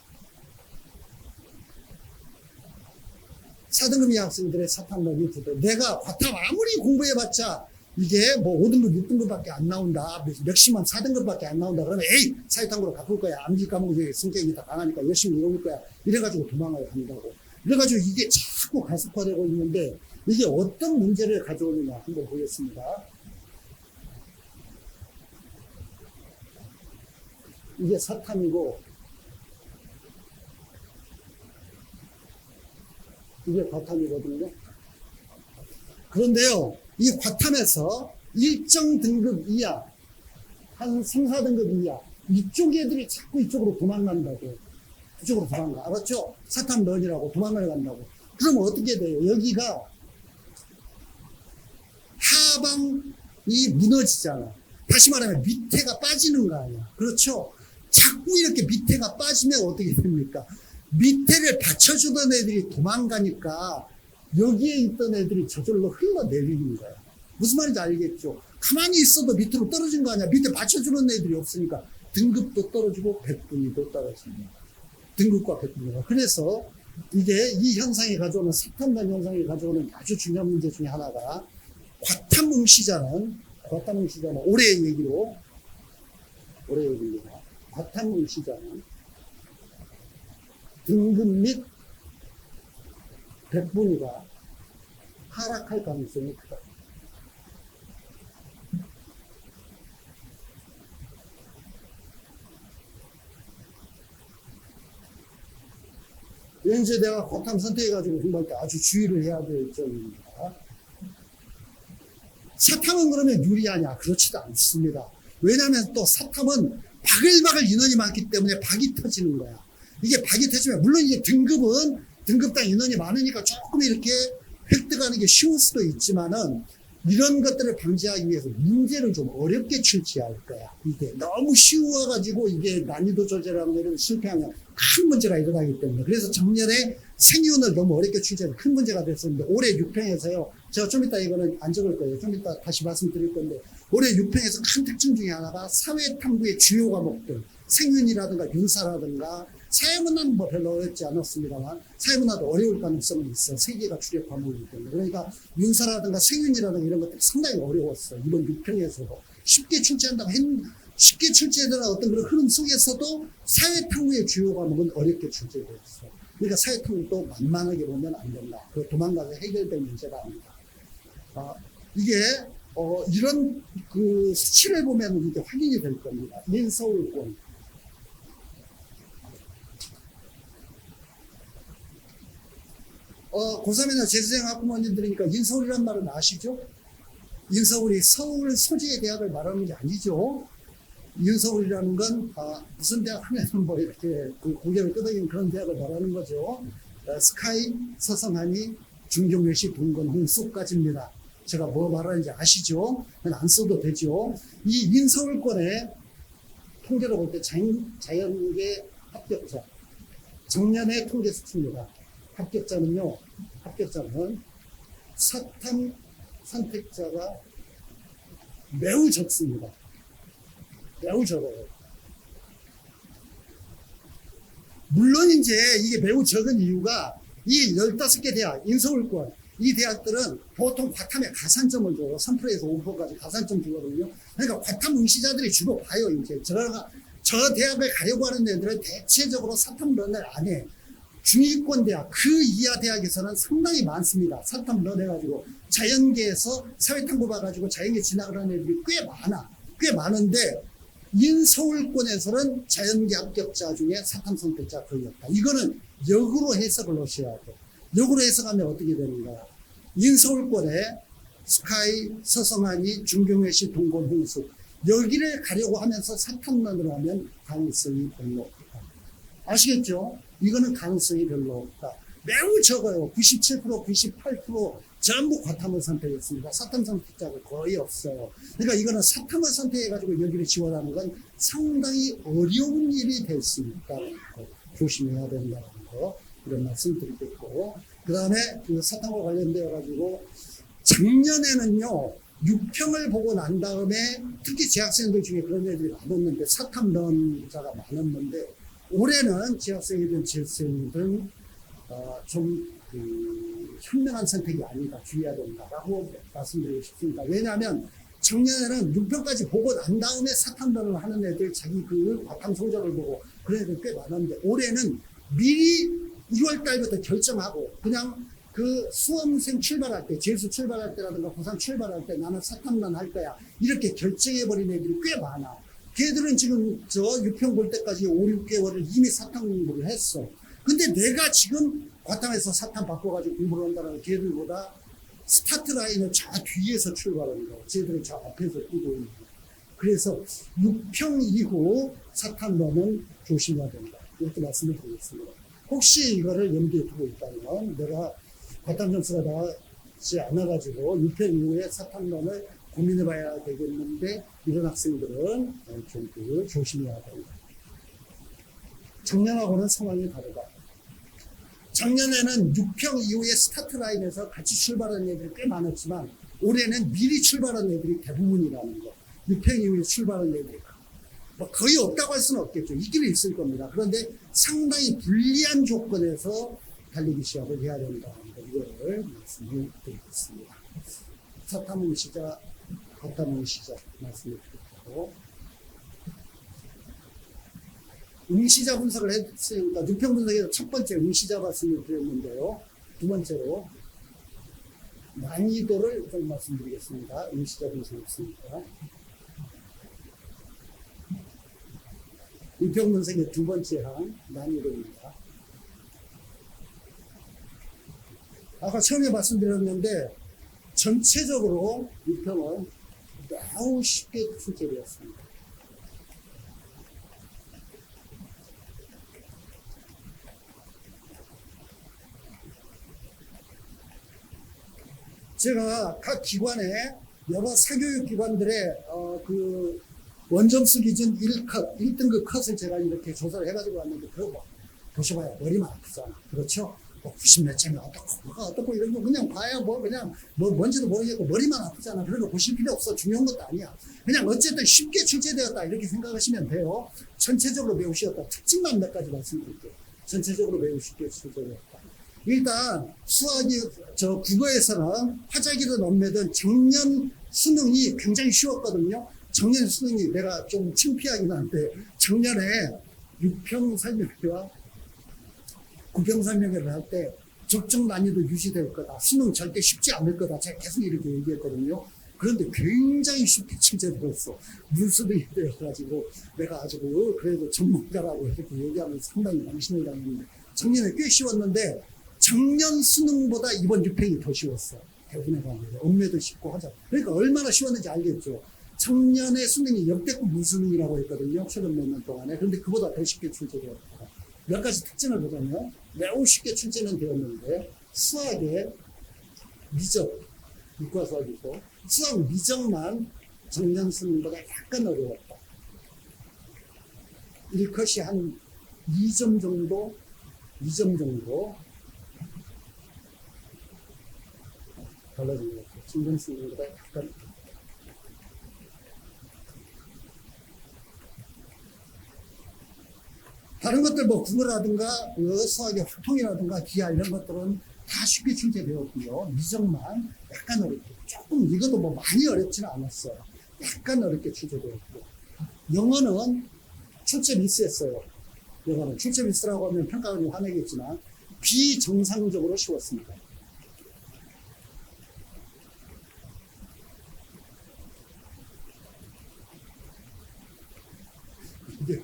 4등급 이하 학생들의 사탐론이 두드러. 내가 과탐 아무리 공부해봤자 이게 5등급, 6등급밖에 안 나온다. 맥시멈 4등급밖에 안 나온다. 그러면 에이 사회탐구로 바꿀 거야. 암기 과목이 성격이 다 강하니까 열심히 외울 거야. 이래가지고 도망을 한다고. 그래가지고 이게 자꾸 가속화되고 있는데 이게 어떤 문제를 가져오느냐 한번 보겠습니다. 이게 사탐이고 이게 과탐이거든요. 그런데요 이 과탐에서 일정 등급 이하, 한 3, 4등급 이하, 이쪽 애들이 자꾸 이쪽으로 도망간다고. 이쪽으로 도망가. 알았죠? 사탐런이라고 도망을 간다고. 그럼 어떻게 돼요? 여기가 하방이 무너지잖아. 다시 말하면 밑에가 빠지는 거 아니야. 그렇죠? 자꾸 이렇게 밑에가 빠지면 어떻게 됩니까? 밑에를 받쳐주던 애들이 도망가니까 여기에 있던 애들이 저절로 흘러내리는 거야. 무슨 말인지 알겠죠? 가만히 있어도 밑으로 떨어진 거 아니야. 밑에 받쳐주는 애들이 없으니까 등급도 떨어지고 백분위도 떨어집니다. 등급과 백분위가. 그래서 이게 이 현상이 가져오는 사탐단 현상이 가져오는 아주 중요한 문제 중에 하나가 과탐응시자는 올해의 얘기입니다. 과탐응시자는 등급 및 백분위가 하락할 가능성이 크다. 이제 내가 과탐 선택해가지고 공부할 때 아주 주의를 해야 될 점입니다. 사탐은 그러면 유리하냐? 그렇지도 않습니다. 왜냐하면 또 사탐은 바글바글 인원이 많기 때문에 박이 터지는 거야. 이게 박이 터지면, 물론 이게 등급은 등급당 인원이 많으니까 조금 이렇게 획득하는 게 쉬울 수도 있지만은 이런 것들을 방지하기 위해서 문제를 좀 어렵게 출제할 거야. 이게 너무 쉬워가지고 이게 난이도 조절하는 이런 실패하면 큰 문제가 일어나기 때문에. 그래서 작년에 생이운을 너무 어렵게 출제해서 큰 문제가 됐었는데 올해 6평에서요. 제가 좀 이따 이거는 안 적을 거예요. 좀 이따 다시 말씀드릴 건데 올해 6평에서 큰 특징 중에 하나가 사회탐구의 주요 과목들, 생윤이라든가 윤사라든가 사회문화는 뭐 별로 어렵지 않았습니다만 사회문화도 어려울 가능성은 있어. 3개가 주력 과목이기 때문에. 그러니까 윤사라든가 생윤이라든가 이런 것들이 상당히 어려웠어. 이번 6평에서도 쉽게 출제한다고 쉽게 출제되는 어떤 그런 흐름 속에서도 사회탐구의 주요 과목은 어렵게 출제되었어. 그러니까 사회탐구도 만만하게 보면 안 된다. 그 도망가서 해결될 문제가 아니다. 이게 이런 그 수치를 보면 이게 확인이 될 겁니다. 인서울권. 고3이나 재수생 학부모님들이니까 인서울이란 말은 아시죠? 인서울이 서울 소재의 대학을 말하는 게 아니죠. 인서울이라는 건 무슨 대학 하면은 뭐 이렇게 그 고개를 끄덕이는 그런 대학을 말하는 거죠. 스카이, 서성하니, 중경외시, 동건, 홍수까지입니다. 제가 뭐 말하는지 아시죠? 안 써도 되죠. 이 인서울권의 통계로 볼 때 자연계 합격자, 작년의 통계 수치입니다. 합격자는 사탐 선택자가 매우 적습니다. 매우 적어요. 물론 이제 이게 매우 적은 이유가 이 15개 대학, 인서울권, 이 대학들은 보통 과탐에 가산점을 줘요. 3%에서 5%까지 가산점 주거든요. 그러니까 과탐 응시자들이 주로 봐요. 이제 저 대학을 가려고 하는 애들은 대체적으로 사탐런을 안 해. 중위권 대학, 그 이하 대학에서는 상당히 많습니다. 사탐런 해가지고 자연계에서 사회탐구 봐가지고 자연계 진학을 하는 애들이 꽤 많은데 인서울권에서는 자연계 합격자 중에 사탐 선택자 거의 없다. 이거는 역으로 해석을 하셔야 돼. 역으로 해석하면 어떻게 되는 거야? 인서울권에 스카이, 서성하니, 중경외시, 동건, 홍수 여기를 가려고 하면서 사탐런을 하면 가능성이 별로 없다. 아시겠죠? 이거는 가능성이 별로 없다. 매우 적어요. 97%, 98% 전부 과탐을 선택했습니다. 사탐 선택자가 거의 없어요. 그러니까 이거는 사탐을 선택해가지고 여기를 지원하는 건 상당히 어려운 일이 될 수 있다. 조심해야 된다는 거, 이런 말씀 드리겠고. 그 다음에 그 사탐과 관련되어가지고 작년에는요, 6평을 보고 난 다음에 특히 재학생들 중에 그런 애들이 많았는데, 사탐런자가 많았는데, 올해는 재학생이든 재수생이든 현명한 선택이 아니다. 주의해야 된다라고 말씀드리고 싶습니다. 왜냐하면 작년에는 6평까지 보고 난 다음에 사탐런을 하는 애들 자기 그 과탐 성적을 보고 그런 애들 꽤 많았는데 올해는 미리 2월 달부터 결정하고 그냥 그 수험생 출발할 때, 재수 출발할 때라든가 고3 출발할 때 나는 사탐런 할 거야. 이렇게 결정해버린 애들이 꽤 많아. 걔들은 지금 저 6평 볼 때까지 5, 6개월을 이미 사탐 공부를 했어. 근데 내가 지금 과탐에서 사탐 바꿔가지고 공부를 한다는 걔들보다 스타트 라인을 저 뒤에서 출발합니다. 쟤들은 저 앞에서 뛰고 있는 거예요. 그래서 6평 이후 사탄론은 조심해야 된다. 이렇게 말씀을 드리겠습니다. 혹시 이거를 염두에 두고 있다면 내가 과탐점수가 나지 않아가지고 6평 이후에 사탄론을 고민해봐야 되겠는데 이런 학생들은 좀 조심해야 된다. 작년하고는 상황이 다르다. 작년에는 6평 이후에 스타트 라인에서 같이 출발한 애들이 꽤 많았지만 올해는 미리 출발한 애들이 대부분이라는 거. 6평 이후에 출발한 애들이 뭐 거의 없다고 할 수는 없겠죠. 있기는 있을 겁니다. 그런데 상당히 불리한 조건에서 달리기 시합을 해야 된다는 거. 이거를 말씀을 드리겠습니다. 사탐 응시자, 과탐 응시자 말씀을 드리고 응시자 분석을 했으니까 6평 분석에서 첫 번째 응시자 말씀을 드렸는데요. 두 번째로 난이도를 좀 말씀드리겠습니다. 응시자 분석했습니다. 6평 분석의 두 번째 항 난이도입니다. 아까 처음에 말씀드렸는데 전체적으로 6평은 매우 쉽게 출제되었습니다. 제가 각 기관에 여러 사교육 기관들의 그 원점수 기준 1컷, 1등급 컷을 제가 이렇게 조사를 해가지고 왔는데 그거 뭐 보셔봐야 머리만 아프잖아. 그렇죠? 뭐 90 몇 점이 어떻고 뭐가 어떻고 이런 거 그냥 봐야 뭐 그냥 뭐 뭔지도 모르겠고 머리만 아프잖아. 그런 거 보실 필요 없어. 중요한 것도 아니야. 그냥 어쨌든 쉽게 출제되었다 이렇게 생각하시면 돼요. 전체적으로 매우 쉬웠다. 특징만 몇 가지 말씀드릴게요. 전체적으로 매우 쉽게 출제되었다. 일단 수학이 국어에서는 화자기든 엄매든 작년 수능이 굉장히 쉬웠거든요. 작년 수능이 내가 좀 창피하긴 한데 작년에 6평 설명회와 9평 설명회를 할 때 적정 난이도 유지될 거다. 수능 절대 쉽지 않을 거다. 제가 계속 이렇게 얘기했거든요. 그런데 굉장히 쉽게 출제되었어. 물수능이 되어가지고 내가 아주 그래도 전문가라고 이렇게 얘기하면 상당히 망신을 당했는데 작년에 꽤 쉬웠는데 작년 수능보다 이번 6평이 더 쉬웠어. 대부분의 과목에. 엄매도 쉽고 하자. 그러니까 얼마나 쉬웠는지 알겠죠. 작년에 수능이 역대급 무수능이라고 했거든요. 최근 몇 년 동안에. 그런데 그보다 더 쉽게 출제되었다. 몇 가지 특징을 보자면 매우 쉽게 출제는 되었는데 수학의 미적, 이과 수학이고 수학 미적만 작년 수능보다 약간 어려웠다. 1컷이 한 2점 정도 달라진 것 같아요. 작년 수능보다 약간. 다른 것들 뭐 국어라든가 수학의 확통이라든가 기하 이런 것들은 다 쉽게 출제되었고요. 미적만 약간 어렵고 조금 이것도 뭐 많이 어렵지는 않았어요. 약간 어렵게 출제되었고 영어는 출제 미스했어요. 영어는 출제 미스라고 하면 평가원이 화내겠지만 비정상적으로 쉬웠습니다. 이게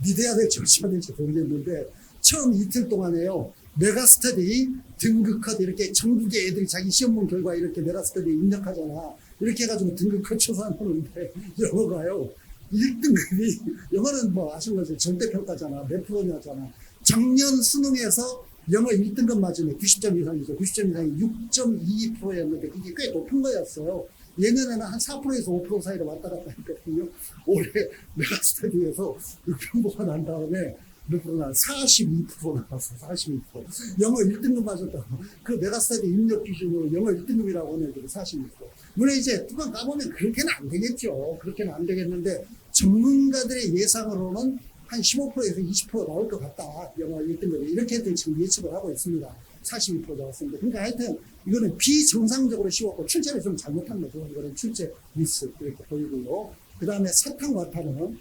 믿어야 될지 어찌해야 될지 모르겠는데 처음 이틀 동안에요. 메가스터디 등급컷 이렇게 전국의 애들이 자기 시험본 결과 이렇게 메가스터디 입력하잖아. 이렇게 해가지고 등급컷 초사하는데 영어가요. 1등급이 영어는 뭐 아시는 거죠. 절대평가잖아. 몇 프로냐잖아. 작년 수능에서 영어 1등급 맞으면 90점 이상이죠. 90점 이상이 6.22%였는데 그게 꽤 높은 거였어요. 예년에는 한 4%에서 5% 사이로 왔다 갔다 했거든요. 올해 메가스터디에서 6평보가 난 다음에 몇 프로 나 42% 나왔어. 42%. 영어 1등급 맞았다고. 그 메가스터디 입력 기준으로 영어 1등급이라고 하는 애들이 42%. 물론 이제 뚜껑 까보면 그렇게는 안 되겠죠. 그렇게는 안 되겠는데 전문가들의 예상으로는 한 15%에서 20% 나올 것 같다. 영어 1등급이. 이렇게들 지금 예측을 하고 있습니다. 42% 나왔습니다. 그러니까 하여튼 이거는 비정상적으로 쉬웠고 출제를 좀 잘못한 거죠. 이거는 출제 미스 이렇게 보이고요. 그 다음에 사탕 과탐은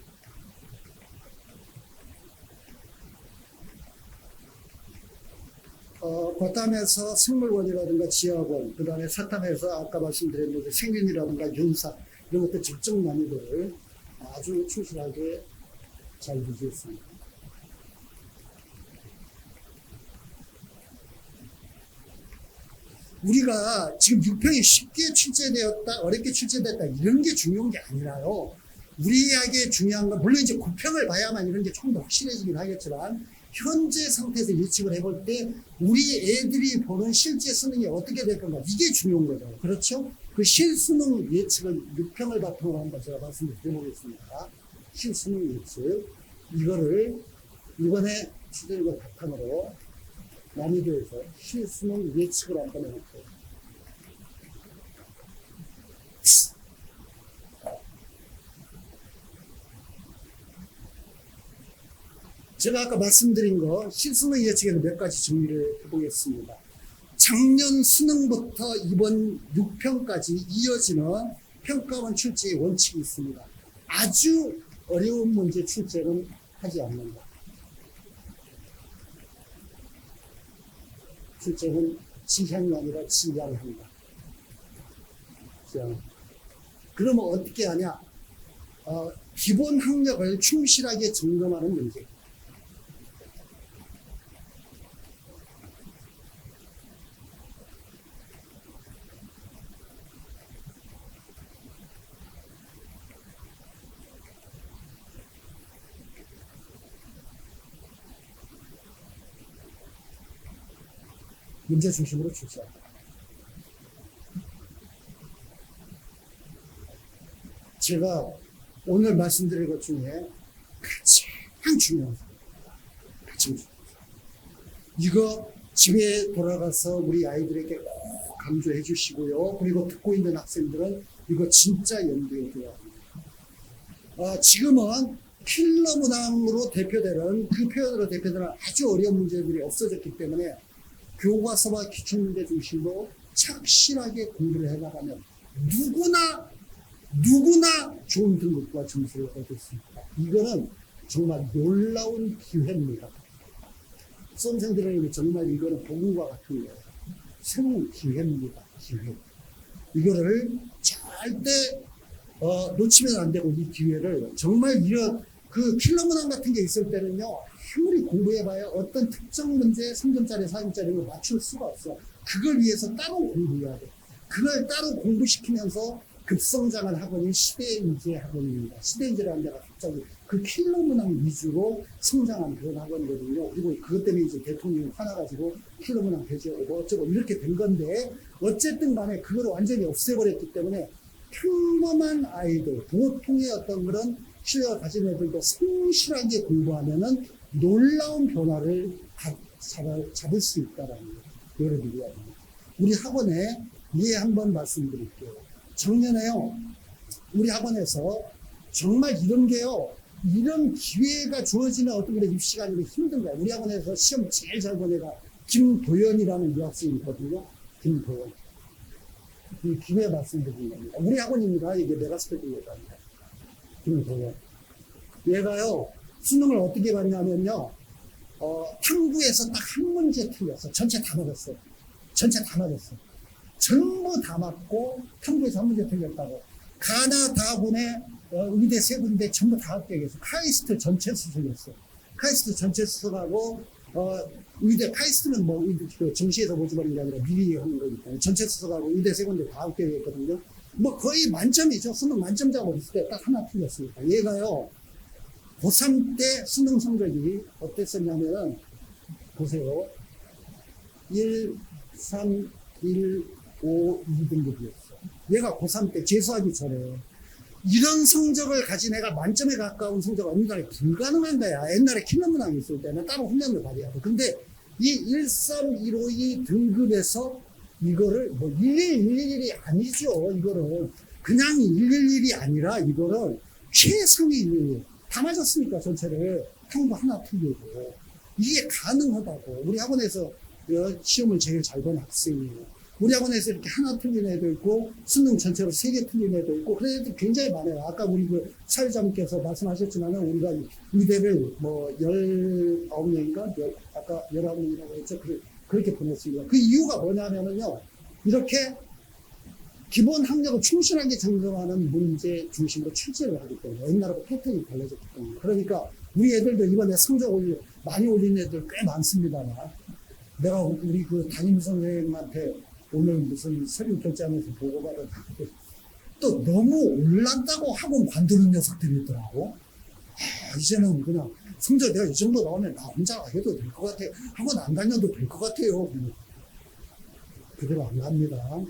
과탐에서 생물원이라든가 지하원, 그 다음에 사탐에서 아까 말씀드렸는데 생균이라든가 윤사 이런 것들 적정 난이도를 아주 충실하게 잘 유지했습니다. 우리가 지금 6평이 쉽게 출제되었다, 어렵게 출제됐다, 이런 게 중요한 게 아니라요. 우리에게 중요한 건, 물론 이제 9평을 봐야만 이런 게 좀 더 확실해지긴 하겠지만, 현재 상태에서 예측을 해볼 때, 우리 애들이 보는 실제 수능이 어떻게 될 건가, 이게 중요한 거죠. 그렇죠? 그 실수능 예측을 6평을 바탕으로 한번 제가 말씀을 드려보겠습니다. 실수능 예측. 이거를 이번에 출제된 바탕으로 난이도에서 실수능 예측을 한번 해볼게요. 제가 아까 말씀드린 거 실수능 예측에는 몇 가지 정리를 해보겠습니다. 작년 수능부터 이번 6평까지 이어지는 평가원 출제의 원칙이 있습니다. 아주 어려운 문제 출제는 하지 않는다. 출제는 지향이 아니라 지향한다. 그러면 어떻게 하냐? 기본 학력을 충실하게 점검하는 문제. 문제 중심으로 출제한다. 제가 오늘 말씀드릴 것 중에 가장 중요한 겁니다. 이거 집에 돌아가서 우리 아이들에게 꼭 강조해 주시고요. 그리고 듣고 있는 학생들은 이거 진짜 염두에 둬야 합니다. 지금은 킬러 문항으로 대표되는, 그 표현으로 대표되는 아주 어려운 문제들이 없어졌기 때문에 교과서와 기출문제 중심으로 착실하게 공부를 해나가면 누구나 좋은 등급과 점수를 얻을 수 있다. 이거는 정말 놀라운 기회입니다. 수험생들에게 정말 이거는 복음과 같은 거예요. 새로운 기회입니다. 기회. 이거를 절대 놓치면 안 되고, 이 기회를 정말 이런 그 킬러 문항 같은 게 있을 때는요, 아무리 공부해봐야 어떤 특정 문제 3점짜리, 4점짜리로 맞출 수가 없어. 그걸 위해서 따로 공부해야 돼. 그걸 따로 공부시키면서 급성장한 학원이 시대인재 학원입니다. 시대인재라는 데가 갑자기 그 킬러 문항 위주로 성장한 그런 학원이거든요. 그리고 그것 때문에 이제 대통령이 화나가지고 킬러 문항 배제하고 어쩌고 이렇게 된 건데, 어쨌든 간에 그걸 완전히 없애버렸기 때문에 평범한 아이들, 보통의 어떤 그런 실력을 가진 애들도 성실하게 공부하면은 놀라운 변화를 잡을 수 있다라는 거예요. 여러분이 우리 학원에 한번 말씀드릴게요. 작년에요, 우리 학원에서 정말 이런 게요, 이런 기회가 주어지는 어떤 그런 입시가 아니고 힘든 거야. 우리 학원에서 시험 제일 잘 본 애가 김도연이라는 유학생이 있거든요. 김도연. 이 기회 말씀드린 겁니다. 우리 학원입니다. 이게 메가스펙 얘기합니다. 김도연. 얘가요, 수능을 어떻게 봤냐면요, 탐구에서 딱 한 문제 틀렸어. 전체 다 맞았어요. 전부 다 맞고, 탐구에서 한 문제 틀렸다고. 가나 다군에 의대 세 군데 전부 다 합격했어. 카이스트 전체 수술이었어. 카이스트 전체 수술하고, 의대, 카이스트는 뭐, 그 정시에서 모집하는 게 아니라 미리 하는 거기 때문에 전체 수술하고 의대 세 군데 다 합격했거든요. 뭐 거의 만점이죠. 수능 만점자가 어딨을 때 딱 하나 틀렸으니까. 얘가요, 고3 때 수능 성적이 어땠었냐면은, 보세요. 1, 3, 1, 5, 2등급이었어. 얘가 고3 때 재수하기 전에. 이런 성적을 가진 애가 만점에 가까운 성적은 어느 날에 불가능한 거야. 옛날에 킬러 문항이 있을 때는 따로 훈련을 받아야 돼. 근데 이 1, 3, 1, 5, 2 등급에서 이거를 뭐 111이 아니죠. 이거를 그냥 111이 아니라 이거를 최상위 111. 다 맞았으니까 전체를 탐구 하나 틀리고. 이게 가능하다고. 우리 학원에서 시험을 제일 잘 본 학생이에요. 우리 학원에서 이렇게 하나 틀린 애도 있고, 수능 전체로 3개 틀린 애도 있고, 그런 애들 굉장히 많아요. 아까 우리 그 사회자님께서 말씀하셨지만, 우리가 의대를 뭐 19명인가? 아까 19명이라고 했죠. 그렇게 보냈습니다. 그 이유가 뭐냐면요, 이렇게 기본 학력을 충실하게 점검하는 문제 중심으로 출제를 하기 때문에, 옛날하고 패턴이 달라졌기 때문에. 그러니까 우리 애들도 이번에 성적 많이 올린 애들 꽤 많습니다만, 내가 우리 그 담임 선생님한테 오늘 무슨 서류 결제하면서 보고받은 또 너무 올란다고 학원 관두는 녀석들이 있더라고. 이제는 그냥 성적 내가 이 정도 나오면 나 혼자 해도 될 것 같아. 학원 안 다녀도 될 것 같아요. 그대로 안 갑니다.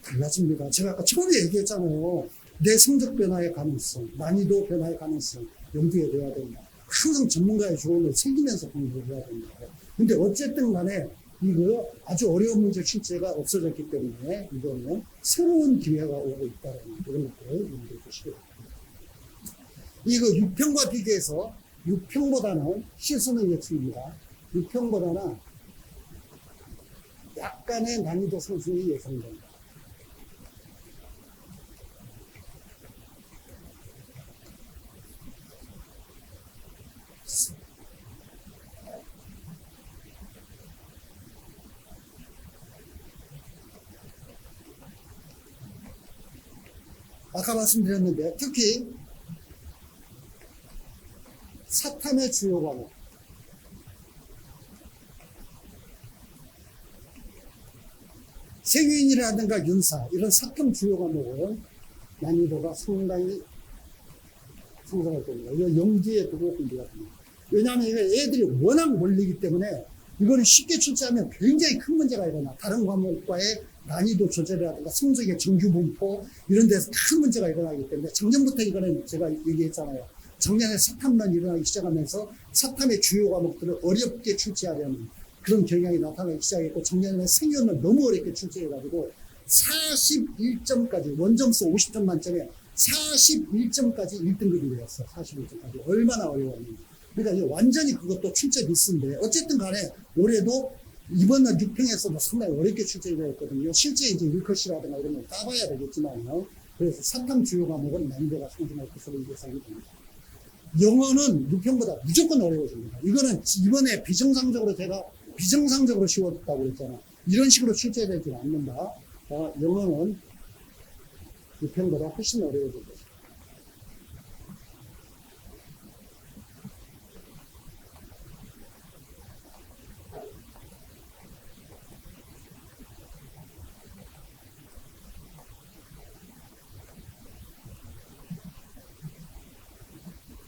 달라집니다. 제가 아까 처음에 얘기했잖아요. 내 성적 변화의 가능성, 난이도 변화의 가능성 염두에 둬야 된다. 항상 전문가의 조언을 새기면서 공부를 해야 된다. 근데 어쨌든 간에 이거 아주 어려운 문제 출제가 없어졌기 때문에 이거는 새로운 기회가 오고 있다는 이런 것들을 염두에 두시기 바랍니다. 이거 6평과 비교해서 6평보다는 실수는 예측입니다. 6평보다는 약간의 난이도 상승이 예상됩니다. 아까 말씀드렸는데 특히 사탐의 주요 과목 세균이라든가 윤사 이런 사탐 주요 과목은 난이도가 상당히 상승할 겁니다. 이거 염두에 두고 공부가 됩니다. 왜냐하면 이거 애들이 워낙 몰리기 때문에 이거는 쉽게 출제하면 굉장히 큰 문제가 일어나. 다른 과목과의 난이도 조절이라든가 성적의 정규 분포 이런 데서 큰 문제가 일어나기 때문에 작년부터 이거는 제가 얘기했잖아요. 작년에 사탐만 일어나기 시작하면서 사탐의 주요 과목들을 어렵게 출제하려는 그런 경향이 나타나기 시작했고 작년에 생연을 너무 어렵게 출제해가지고 41점까지 원점수 50점 만점에 41점까지 1등급이 되었어. 41점까지 얼마나 어려웠는지. 그러니까 완전히 그것도 출제 미스인데 어쨌든 간에 올해도 이번은 6평에서도 상당히 어렵게 출제되었거든요. 실제 이제 일컷이라든가 이런 걸 따봐야 되겠지만요. 그래서 사탐 주요 과목은 난이도가 상승할 것으로 예상이 됩니다. 영어는 6평보다 무조건 어려워집니다. 이거는 이번에 비정상적으로 쉬웠다고 그랬잖아. 이런 식으로 출제되지는 않는다. 영어는 6평보다 훨씬 어려워질 것입니다.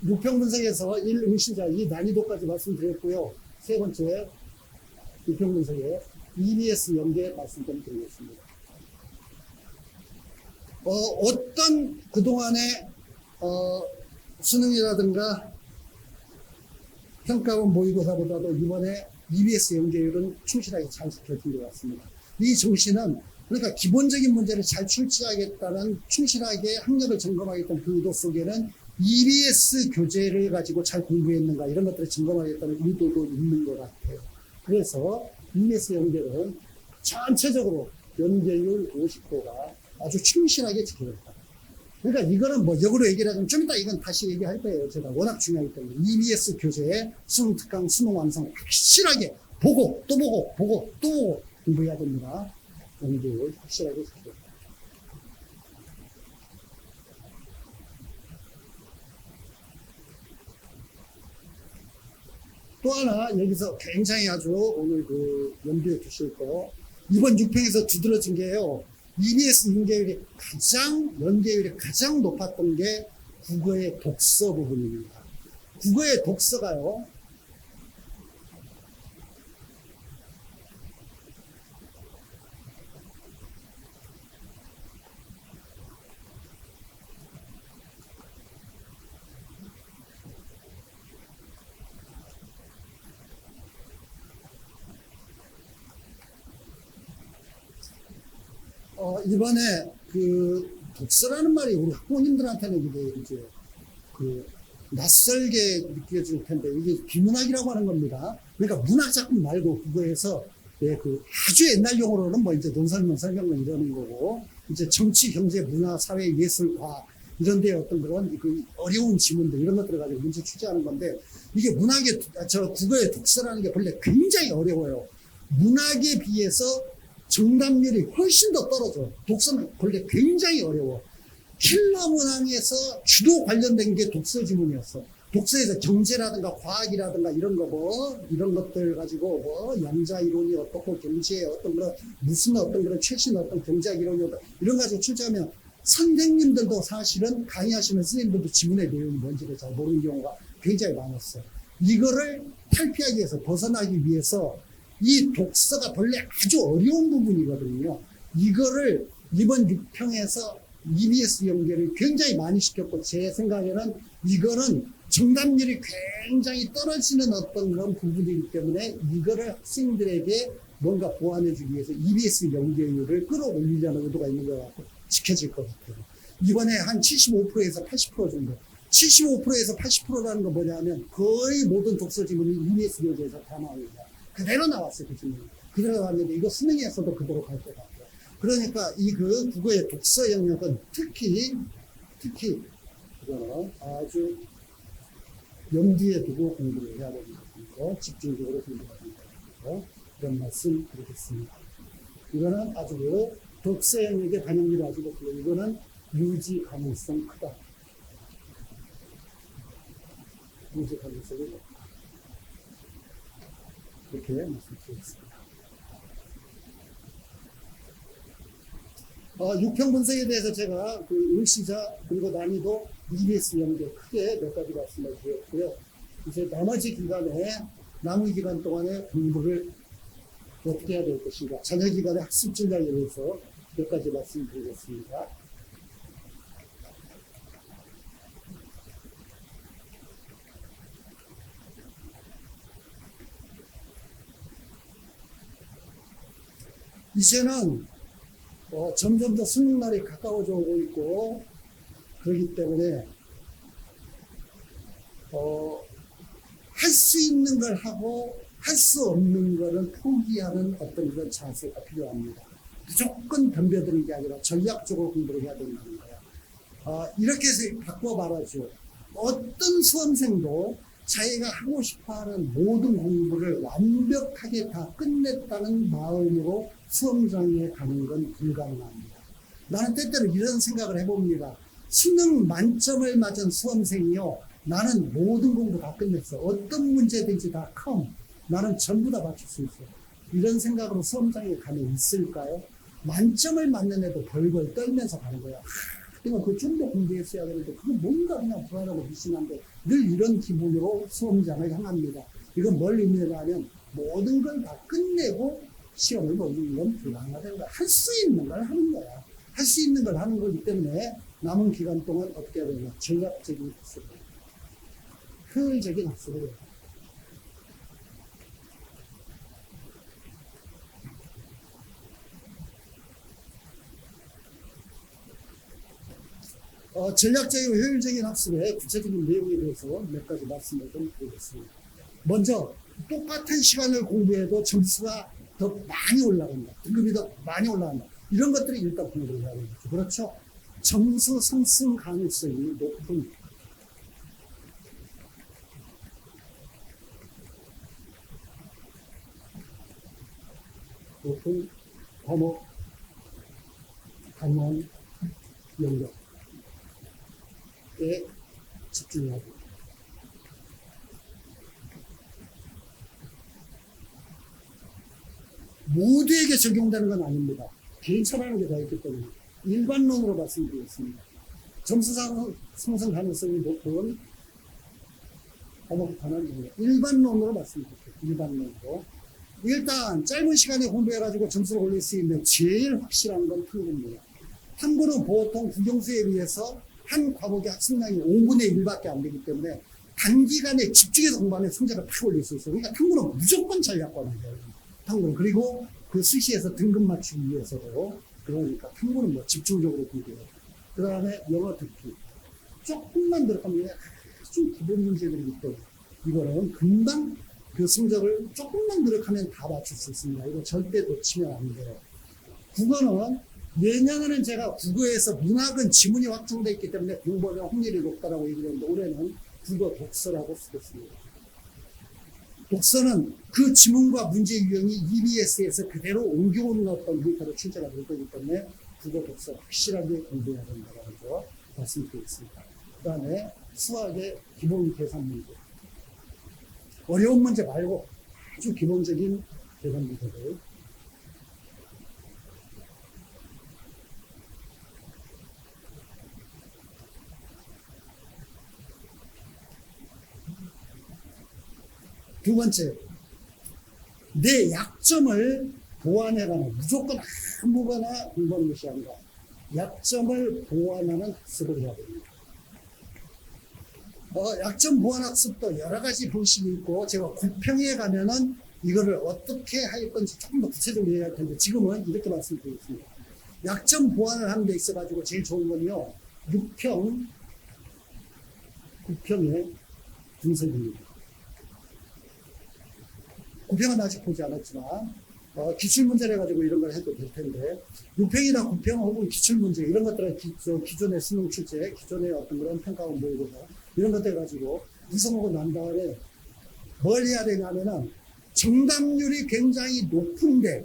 육평 분석에서 1 응시자 이 난이도까지 말씀드렸고요. 세 번째 육평 분석에 EBS 연계 말씀 좀 드리겠습니다. 어떤 그동안의 수능이라든가 평가원 모의고사보다도 이번에 EBS 연계율은 충실하게 잘 지켜진 것 같습니다. 이 정신은 그러니까 기본적인 문제를 잘 출제하겠다는 충실하게 학력을 점검하겠다는 그 의도 속에는 EBS 교재를 가지고 잘 공부했는가 이런 것들을 점검하겠다는 의도도 있는 것 같아요. 그래서 EBS 연계는 전체적으로 연계율 50%가 아주 충실하게 지켜졌다. 그러니까 이거는 뭐 역으로 얘기를 하자면 좀 이따 이건 다시 얘기할 거예요. 제가 워낙 중요하기 때문에 EBS 교재에 수능 특강, 수능 완성 확실하게 보고 또 보고 보고 또 보고 공부해야 됩니다. 연계율 확실하게 지켜졌다. 또 하나 여기서 굉장히 아주 오늘 그 염두에 두실 거 이번 6평에서 두드러진 게요. EBS 연계율이 가장 높았던 게 국어의 독서 부분입니다. 국어의 독서가요. 이번에 그 독서라는 말이 우리 학부모님들한테는 이제 그 낯설게 느껴질 텐데 이게 비문학이라고 하는 겁니다. 그러니까 문학 작품 말고 국어에서 그 아주 옛날 용어로는 뭐 이제 논설문, 설명문 이러는 거고 이제 정치, 경제, 문화, 사회, 예술, 과학 이런 데 어떤 그런 그 어려운 지문들 이런 것들을 가지고 문제 출제하는 건데 이게 국어의 독서라는 게 원래 굉장히 어려워요. 문학에 비해서 정답률이 훨씬 더 떨어져. 독서는 원래 굉장히 어려워. 킬러 문항에서 주로 관련된 게 독서 지문이었어. 독서에서 경제라든가 과학이라든가 이런 거 이런 것들 가지고 양자 이론이 어떻고 경제에 어떤 그런 무슨 어떤 그런 최신 어떤 경제학 이론이 어떤 이런 거 가지고 출제하면 선생님들도 사실은 강의하시는 선생님들도 지문의 내용이 뭔지를 잘 모르는 경우가 굉장히 많았어요. 이거를 탈피하기 위해서 벗어나기 위해서 이 독서가 본래 아주 어려운 부분이거든요. 이거를 이번 6평에서 EBS 연계를 굉장히 많이 시켰고 제 생각에는 이거는 정답률이 굉장히 떨어지는 어떤 그런 부분이기 때문에 이거를 학생들에게 뭔가 보완해주기 위해서 EBS 연계율을 끌어올리려는 의도가 있는 것 같고 지켜질 것 같아요. 이번에 한 75%에서 80% 정도 75%에서 80%라는 건 뭐냐면 거의 모든 독서 지문이 EBS 연계에서 다 나옵니다. 그대로 나왔어요. 그 지문 그대로 나왔는데 이거 수능에서도 그대로 갈 것 같아요. 그러니까 이 그 국어의 독서 영역은 특히 그거는 아주 염두에 두고 공부를 해야 되는 것이고 집중적으로 공부해야 되는 것이고 그런 말씀 드리겠습니다. 이거는 아주 독서 영역의 반영률이 아주 높고 이거는 유지 가능성 크다. 유지 가능성이 높다. 이렇게 말씀드리겠습니다. 6평 분석에 대해서 제가 그 응시자 그리고 난이도 EBS 연계 크게 몇 가지 말씀을 드렸고요. 이제 나머지 기간에 남은 기간 동안에 공부를 어떻게 해야 될 것인가 자녀 기간의 학습 전략에 대해서 몇 가지 말씀드리겠습니다. 이제는 점점 더 수능날이 가까워져 오고 있고 그렇기 때문에 할 수 있는 걸 하고 할 수 없는 거를 포기하는 어떤 그런 자세가 필요합니다. 무조건 덤벼드는 게 아니라 전략적으로 공부를 해야 된다는 거야. 이렇게 해서 바꿔 말하죠. 어떤 수험생도 자기가 하고 싶어하는 모든 공부를 완벽하게 다 끝냈다는 마음으로 수험장에 가는 건 불가능합니다. 나는 때때로 이런 생각을 해봅니다. 수능 만점을 맞은 수험생이요. 나는 모든 공부 다 끝냈어. 어떤 문제든지 다 나는 전부 다 맞출 수 있어. 이런 생각으로 수험장에 가면 있을까요? 만점을 맞는 애도 벌벌 떨면서 가는 거야. 그러니까 그 좀 더 공부했어야 되는데 그건 뭔가 그냥 불안하고 미신한데 늘 이런 기분으로 수험장을 향합니다. 이건 뭘 의미하냐면 모든 걸 다 끝내고 시험을 보는 건 불가능하다는 거야. 할 수 있는 걸 하는 거야. 할 수 있는 걸 하는 거기 때문에 남은 기간 동안 어떻게 해야 되냐. 전략적인 학습을 효율적인 학습을 해야 돼. 전략적이고 효율적인 학습의 구체적인 내용에 대해서 몇 가지 말씀을 좀 드리겠습니다. 먼저 똑같은 시간을 공부해도 점수가 더 많이 올라간다. 등급이 더 많이 올라간다. 이런 것들이 일단 공부를 해야 되는 거죠. 그렇죠? 점수 상승 가능성이 높은 과목, 단원, 영역 에 집중해야 됩니다. 모두에게 적용되는 건 아닙니다. 괜찮은 게 다 있기 때문에 일반론으로 말씀드리겠습니다. 점수 상승 가능성이 높은 과목 단원 일반론으로 말씀드릴게요. 일반론으로 일단 짧은 시간에 공부해가지고 점수를 올릴 수 있는 제일 확실한 건 탐구입니다. 탐구는 보통 국영수에 비해서 한 과목의 학습량이 5분의 1밖에 안 되기 때문에 단기간에 집중해서 공부하면 성적을 팍 올릴 수 있어요. 그러니까 탐구는 무조건 전략과는 돼요. 탐구는. 그리고 그 수시에서 등급 맞추기 위해서도 그러니까 탐구는 뭐 집중적으로 공부해요. 그 다음에 영어 듣기. 조금만 들어가면 아주 기본 문제들이기 때문에 이거는 금방 그 성적을 조금만 노력하면 다 맞출 수 있습니다. 이거 절대 놓치면 안 돼요. 국어는 내년에는 제가 국어에서 문학은 지문이 확정되어 있기 때문에 공부하면 확률이 높다라고 얘기를 했는데 올해는 국어 독서라고 쓰겠습니다. 독서는 그 지문과 문제 유형이 EBS에서 그대로 옮겨오는 어떤 형태로 출제가 될 거기 때문에 국어 독서 확실하게 공부해야 된다고 말씀드리겠습니다. 그 다음에 수학의 기본 계산 문제. 어려운 문제 말고 아주 기본적인 계산 문제들. 두 번째, 내 약점을 보완해가는, 무조건 아무거나 공부하는 것이 아니라 약점을 보완하는 학습을 해야 됩니다. 약점 보완 학습도 여러 가지 방식이 있고, 제가 구평에 가면은 이거를 어떻게 할 건지 조금 더 구체적으로 해야 할 텐데, 지금은 이렇게 말씀드리겠습니다. 약점 보완을 하는 데 있어가지고 제일 좋은 건요, 6평, 9평의 분석입니다. 9평은 아직 보지 않았지만, 기출문제를 해가지고 이런 걸 해도 될 텐데, 6평이나 9평 혹은 기출문제, 이런 것들은 기존의 수능 출제, 기존의 어떤 그런 평가원 모의고사, 이런 것들 가지고 구성하고 난 다음에 뭘 해야 되냐면은, 정답률이 굉장히 높은데,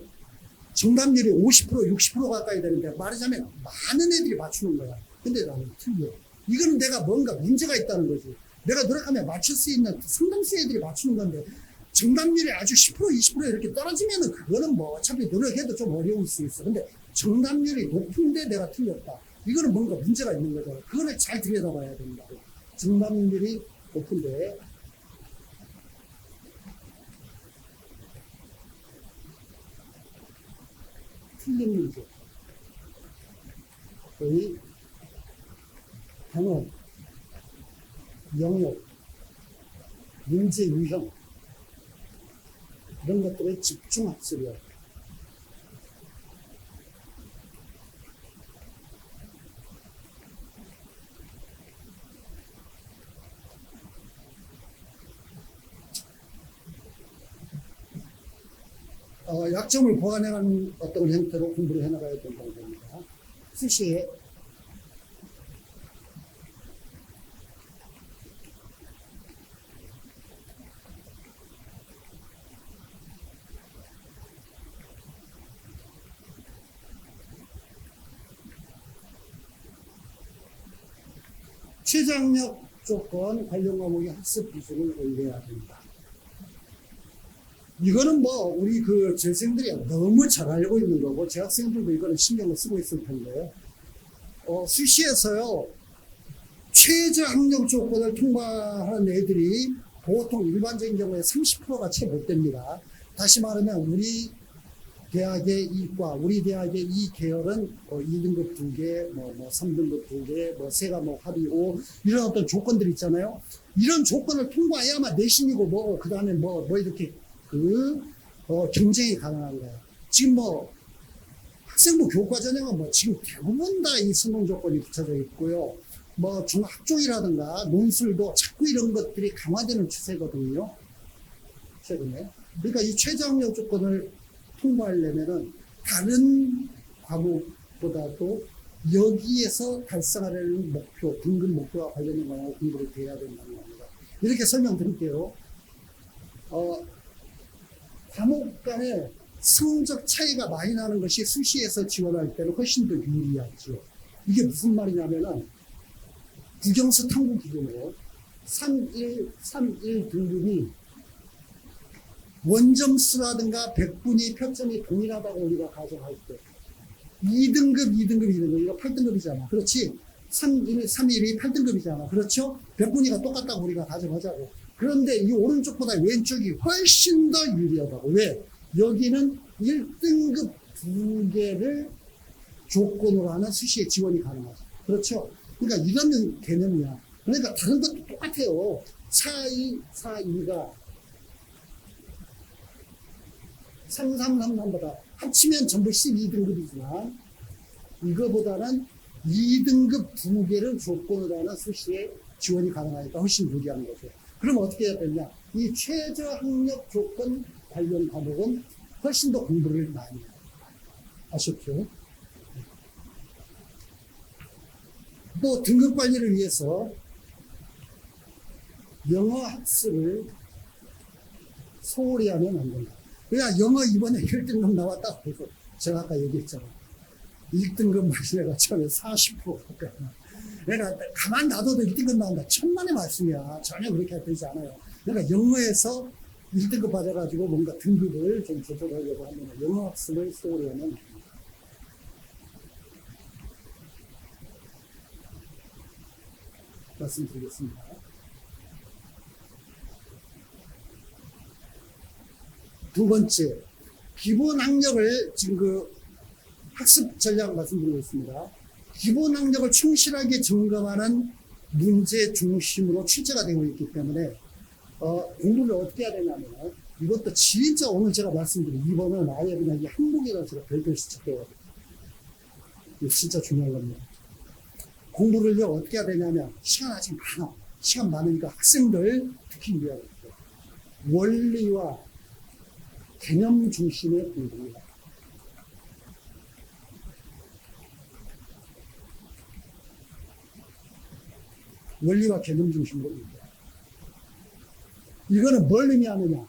정답률이 50%, 60% 가까이 되는데, 말하자면 많은 애들이 맞추는 거야. 근데 나는 틀려. 이거는 내가 뭔가 문제가 있다는 거지. 내가 노력하면 맞출 수 있는 상당수의 애들이 맞추는 건데, 정답률이 아주 10%, 20% 이렇게 떨어지면은 그거는 뭐 어차피 노력해도 좀 어려울 수 있어. 근데 정답률이 높은데 내가 틀렸다. 이거는 뭔가 문제가 있는 거잖아. 그거를 잘 들여다봐야 된다고. 정답률이 높은데 틀린 문제. 거의 단어, 영역, 문제 유형, 이런 것들에 집중 학습이야. 약점을 보완해가는 어떤 형태로 공부를 해나가야 된다고 봅니다. 수시에 최저학력 조건 관련 과목의 학습 비중을 올려야 된다. 이거는 뭐 우리 그 재생들이 너무 잘 알고 있는 거고, 재학생들도 이거는 신경을 쓰고 있을 텐데요. 수시에서요, 최저학력 조건을 통과하는 애들이 보통 일반적인 경우에 30%가 채 못 됩니다. 다시 말하면 우리 대학의 이과, 우리 대학의 이 계열은 2등급 2개, 3등급 2개, 3과목 합의 5, 이런 어떤 조건들 있잖아요. 이런 조건을 통과해야만 내신이고 그 다음에 이렇게 경쟁이 가능한 거예요. 지금 학생부 교과 전형은 지금 대부분 다 이 수능 조건이 붙여져 있고요. 중학종이라든가 논술도 자꾸 이런 것들이 강화되는 추세거든요. 최근에. 그러니까 이 최저학력 조건을 통과하려면은 다른 과목보다도 여기에서 달성하려는 목표, 등급 목표와 관련된 과목 공부를 해야 된다는 겁니다. 이렇게 설명드릴게요. 과목 간에 성적 차이가 많이 나는 것이 수시에서 지원할 때는 훨씬 더 유리하죠. 이게 무슨 말이냐면은, 국영수 탐구 기준으로 3.1 등급이 원점수라든가 백분위 표점이 동일하다고 우리가 가정할 때 2등급, 이거 8등급이잖아. 그렇지? 3.1이 8등급이잖아. 그렇죠? 백분위가 똑같다고 우리가 가정하자고. 그런데 이 오른쪽보다 왼쪽이 훨씬 더 유리하다고. 왜? 여기는 1등급 2개를 조건으로 하는 수시에 지원이 가능하죠. 그렇죠? 그러니까 이런 개념이야. 그러니까 다른 것도 똑같아요. 4.2가 3.3보다 합치면 전부 12등급이지만 이거보다는 2등급 2개를 조건으로 하는 수시에 지원이 가능하니까 훨씬 유리한 거죠. 그럼 어떻게 해야 되냐? 이 최저학력 조건 관련 과목은 훨씬 더 공부를 많이 해요. 아셨죠? 또 등급 관리를 위해서 영어 학습을 소홀히 하면 안 된다. 그냥 영어 이번에 1등급 나왔다. 그래서 제가 아까 얘기했잖아요. 1등급 마시내가 처음에 40% 가까이. 내가 가만 놔둬도 1등급 나온다. 천만의 말씀이야. 전혀 그렇게 되지 않아요. 그러니까 영어에서 1등급 받아가지고 뭔가 등급을 좀 조절하려고 하면 영어 학습을 소홀히 하면 말씀드리겠습니다. 두 번째, 기본 학력을 지금 그 학습 전략 말씀드리고 있습니다. 기본 학력을 충실하게 점검하는 문제 중심으로 출제가 되고 있기 때문에 공부를 어떻게 해야 되냐면 이것도 진짜 오늘 제가 말씀드린 2번은 아예 그냥 이 항목이라고 제가 별도로 시작해요. 이거 진짜 중요한 겁니다. 공부를요 어떻게 해야 되냐면 시간 아직 많아. 시간 많으니까 학생들 특히 유의하고 있어요. 원리와 개념 중심의 공부입니다. 원리와 개념 중심으로 공부해요. 이거는 뭘 의미하느냐?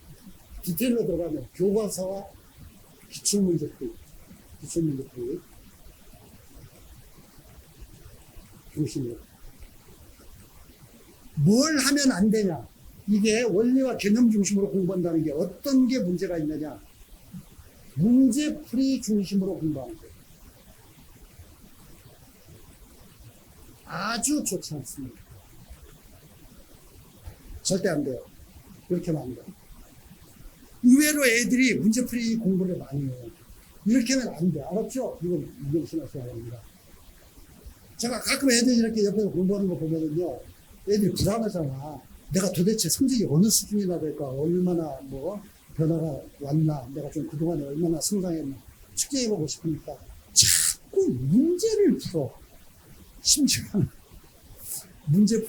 디테일로 들어가면 교과서와 기출문제풀이 중심으로. 뭘 하면 안 되냐? 이게 원리와 개념 중심으로 공부한다는 게 어떤 게 문제가 있느냐? 문제풀이 중심으로 공부하는 거예요. 아주 좋지 않습니다. 절대 안 돼요. 이렇게 하면 안 돼요. 의외로 애들이 문제풀이 공부를 많이 해요. 이렇게 하면 안 돼. 알았죠? 이건 신하셔야 합니다. 제가 가끔 애들이 이렇게 옆에서 공부하는 거 보면은요, 애들이 불안하잖아. 내가 도대체 성적이 어느 수준이나 될까? 얼마나 변화가 왔나? 내가 좀 그동안에 얼마나 성장했나? 측정해보고 싶으니까 자꾸 문제를 풀어. 심지어는 문제를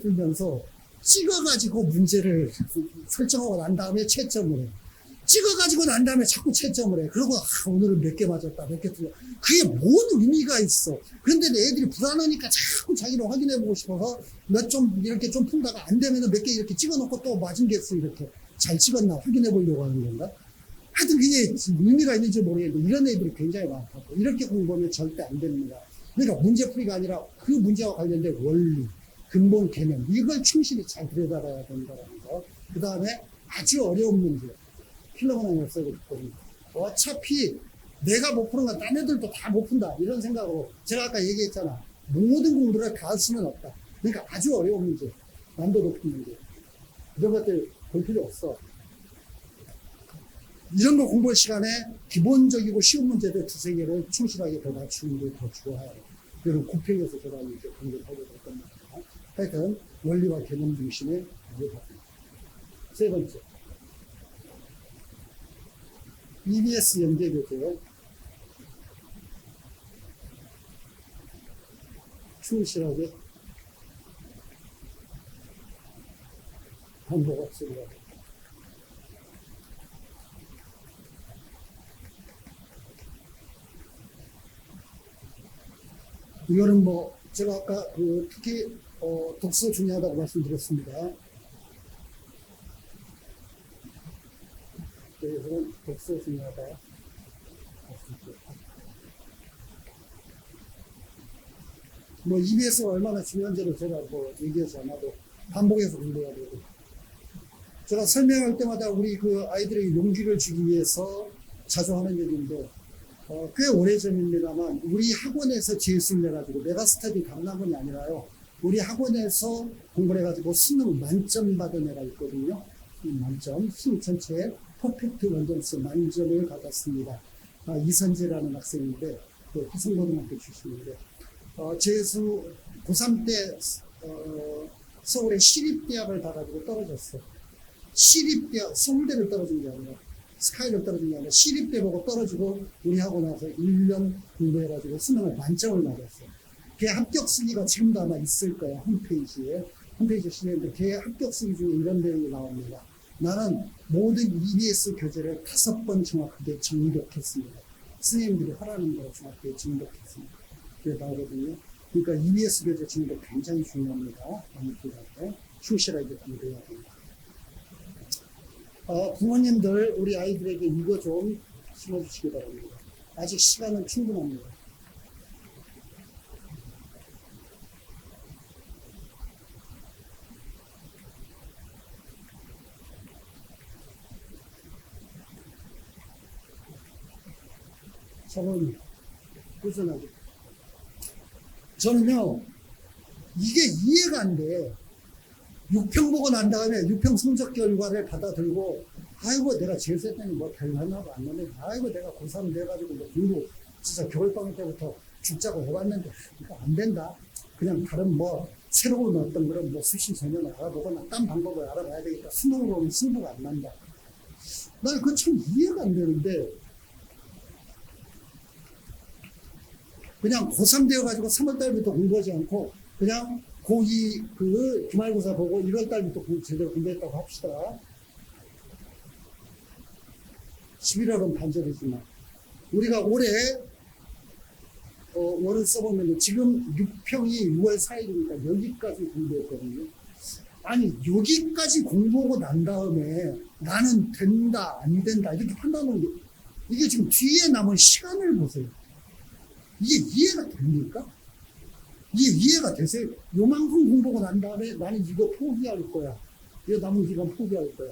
풀면서 찍어가지고 문제를 설정하고 난 다음에 채점을 해. 찍어가지고 난 다음에 자꾸 채점을 해. 그러고 오늘은 몇 개 맞았다, 몇 개 틀렸다. 그게 뭔 의미가 있어. 그런데 애들이 불안하니까 자꾸 자기를 확인해보고 싶어서 이렇게 좀 풀다가 안 되면 몇 개 이렇게 찍어놓고 또 맞은 게 있어. 이렇게 잘 찍었나 확인해보려고 하는 건가? 하여튼 그게 의미가 있는지 모르겠는데 이런 애들이 굉장히 많다고. 이렇게 공부하면 절대 안 됩니다. 그러니까 문제풀이가 아니라 그 문제와 관련된 원리, 근본 개념, 이걸 충실히 잘 들여다봐야 된다는 거. 그 다음에 아주 어려운 문제. 킬러그램을 쓰고 있거든요. 어차피 내가 못 푸는 건 딴 애들도 다 못 푼다. 이런 생각으로 제가 아까 얘기했잖아. 모든 공부를 다 할 수는 없다. 그러니까 아주 어려운 문제, 난도 높은 문제. 이런 것들 볼 필요 없어. 이런 거 공부할 시간에 기본적이고 쉬운 문제들 두세 개를 충실하게 더 맞추는 게 더 좋아요. 그리고 국회에서 제가 이제 공부를 하게 될 겁니다. 하여튼 원리와 개념 중심의 공부입니다. 세 번째. EBS 연계교재 충실하게 반복학습을 하고 이거는 제가 아까 특히 독서 중요하다고 말씀드렸습니다. 그래서 독서 중요하다. EBS가 얼마나 중요한지를 제가 얘기하지 않아도 반복해서 공부해야 되고. 제가 설명할 때마다 우리 그 아이들에게 용기를 주기 위해서 자주 하는 얘기인데, 꽤 오래전입니다만, 우리 학원에서 재수를 해가지고, 메가스터디 강남원이 아니라요, 우리 학원에서 공부를 해가지고 수능 만점 받은 애가 있거든요. 만점, 수능 전체에 퍼펙트 원점수 만점을 받았습니다. 이선재라는 학생인데, 그 화성고등학교 출신인데, 재수 고3 때, 서울의 시립대학을 가가지고 떨어졌어. 시립대학, 서울대를 떨어진 게 아니라, 스카이를 떨어진 게 아니라, 시립대 보고 떨어지고, 우리 하고 나서 1년 공부해가지고 수능을 만점을 맞았어. 걔 합격 수기가 지금도 아마 있을 거야, 홈페이지에 실리는데, 걔 합격 수기 중에 이런 내용이 나옵니다. 나는 모든 EBS 교재를 5번 정확하게 정독했습니다. 선생님들이 하라는 대로 정확하게 정독했습니다. 그게 나오거든요. 그러니까 EBS 교재 정독 굉장히 중요합니다. 아무튼 충실하게 공부해야 됩니다. 부모님들 우리 아이들에게 이거 좀 심어주시기 바랍니다. 아직 시간은 충분합니다. 차원이 꾸준하게. 저는요, 이게 이해가 안 돼. 6평 보고 난 다음에 6평 성적 결과를 받아들고, 아이고, 내가 제일 셌더니 뭐 별나나 안 나네. 아이고, 내가 고3 돼가지고 뭐 공부 진짜 겨울방학 때부터 죽자고 해봤는데, 이거 안 된다. 그냥 다른 뭐, 새로운 어떤 그런 뭐 수시 전형을 알아보거나 딴 방법을 알아봐야 되겠다. 수능으로는 승부가 안 난다. 나는 그건 참 이해가 안 되는데, 그냥 고3 되어가지고 3월달부터 공부하지 않고, 그냥 고2 그 기말고사 보고 1월달부터 제대로 공부했다고 합시다. 11월은 반절이지만, 우리가 올해, 월을 써보면 지금 6평이 6월 4일이니까 여기까지 공부했거든요. 아니, 여기까지 공부하고 난 다음에 나는 된다, 안 된다, 이렇게 판단하는 게, 이게 지금 뒤에 남은 시간을 보세요. 이게 이해가 됩니까? 이게 이해가 되세요? 요만큼 공부하고 난 다음에 나는 이거 포기할 거야. 이거 남은 기간 포기할 거야.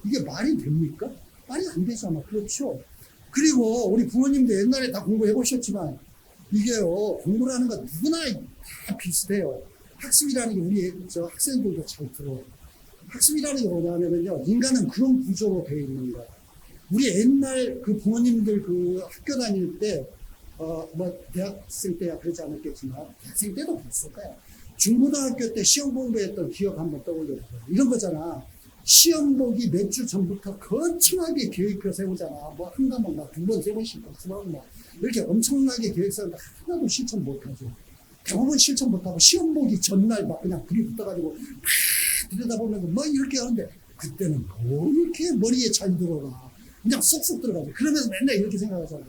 이게 말이 됩니까? 말이 안 되잖아. 그렇죠? 그리고 우리 부모님도 옛날에 다 공부해 보셨지만, 이게요, 공부라는 건 누구나 다 비슷해요. 학습이라는 게 우리 저 학생들도 잘 들어. 학습이라는 게 뭐냐면요, 인간은 그런 구조로 되어 있는 거야. 우리 옛날 그 부모님들 그 학교 다닐 때, 뭐, 대학생 때야 그러지 않았겠지만, 대학생 때도 그랬을 거야. 중고등학교 때 시험 공부했던 기억 한번 떠올려보세요. 이런 거잖아. 시험 보기 몇 주 전부터 거창하게 계획표 세우잖아. 뭐, 한 과목 막 2번, 3번씩 복습하고 막, 이렇게 엄청나게 계획 세우는데 하나도 실천 못하죠. 대부분 실천 못하고 시험 보기 전날 막 그냥 불이 붙어가지고 막 들여다보면서 뭐 이렇게 하는데, 그때는 뭐 이렇게 머리에 잘 들어가. 그냥 쏙쏙 들어가죠. 그러면서 맨날 이렇게 생각하잖아.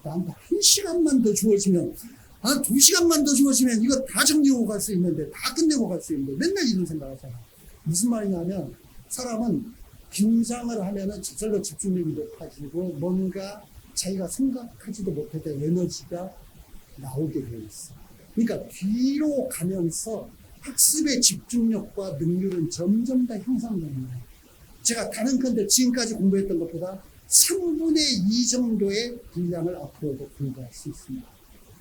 나한테 1시간만 더 주어지면, 2시간만 더 주어지면 이거 다 정리하고 갈 수 있는데, 다 끝내고 갈 수 있는데, 맨날 이런 생각하잖아. 무슨 말이냐면, 사람은 긴장을 하면은 저절로 집중력이 높아지고, 뭔가 자기가 생각하지도 못했던 에너지가 나오게 되어 있어. 그러니까 뒤로 가면서 학습의 집중력과 능률은 점점 더 향상되는 거예요. 제가 단언컨대 지금까지 공부했던 것보다 3분의 2 정도의 분량을 앞으로도 공부할 수 있습니다.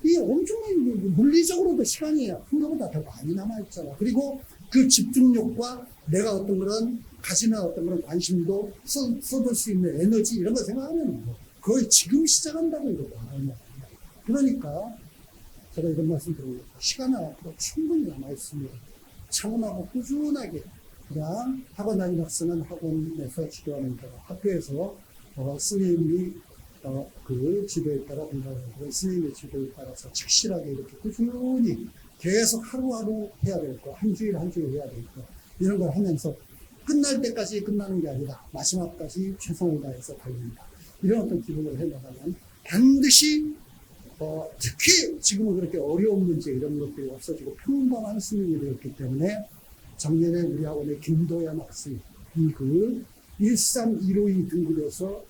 이게 엄청난, 물리적으로도 시간이 한거보다 더 많이 남아있잖아. 그리고 그 집중력과 내가 어떤 그런, 가지는 어떤 그런 관심도 쏟을 수 있는 에너지, 이런 거 생각하면 거의 지금 시작한다고 이거거든요. 그러니까 제가 이런 말씀 드립니다. 시간은 앞으로 충분히 남아있습니다. 차분하고 꾸준하게, 그냥 학원 다니는 학생은 학원에서 지도하는 대로, 학교에서 스님이 그 지도에 따라 공부하는 스님의 지도에 따라서 착실하게 이렇게 꾸준히 계속 하루하루 해야 될 거, 한 주일 한 주일 해야 될 거, 이런 걸 하면서 끝날 때까지 끝나는 게 아니라 마지막까지 최선을 다해서 달린다. 이런 어떤 기분을 해나가면 반드시 특히 지금은 그렇게 어려운 문제 이런 것들이 없어지고 평범한 수능이 되었기 때문에 작년에 우리 학원의 김도연 학생이 그 13152 등급에서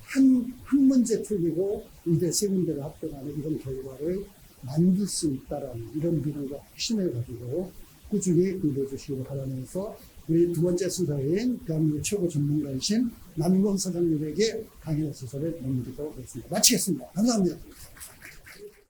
한 문제 틀리고 의대 세 군데를 합격하는 이런 결과를 만들 수 있다라는 이런 믿음과 확신을 가지고 꾸준히 공부해 주시기 바라면서 우리 두 번째 순서인 대한민국 최고 전문가이신 남인범 사장님에게 강의 수서를 넘기도록 하겠습니다. 마치겠습니다. 감사합니다.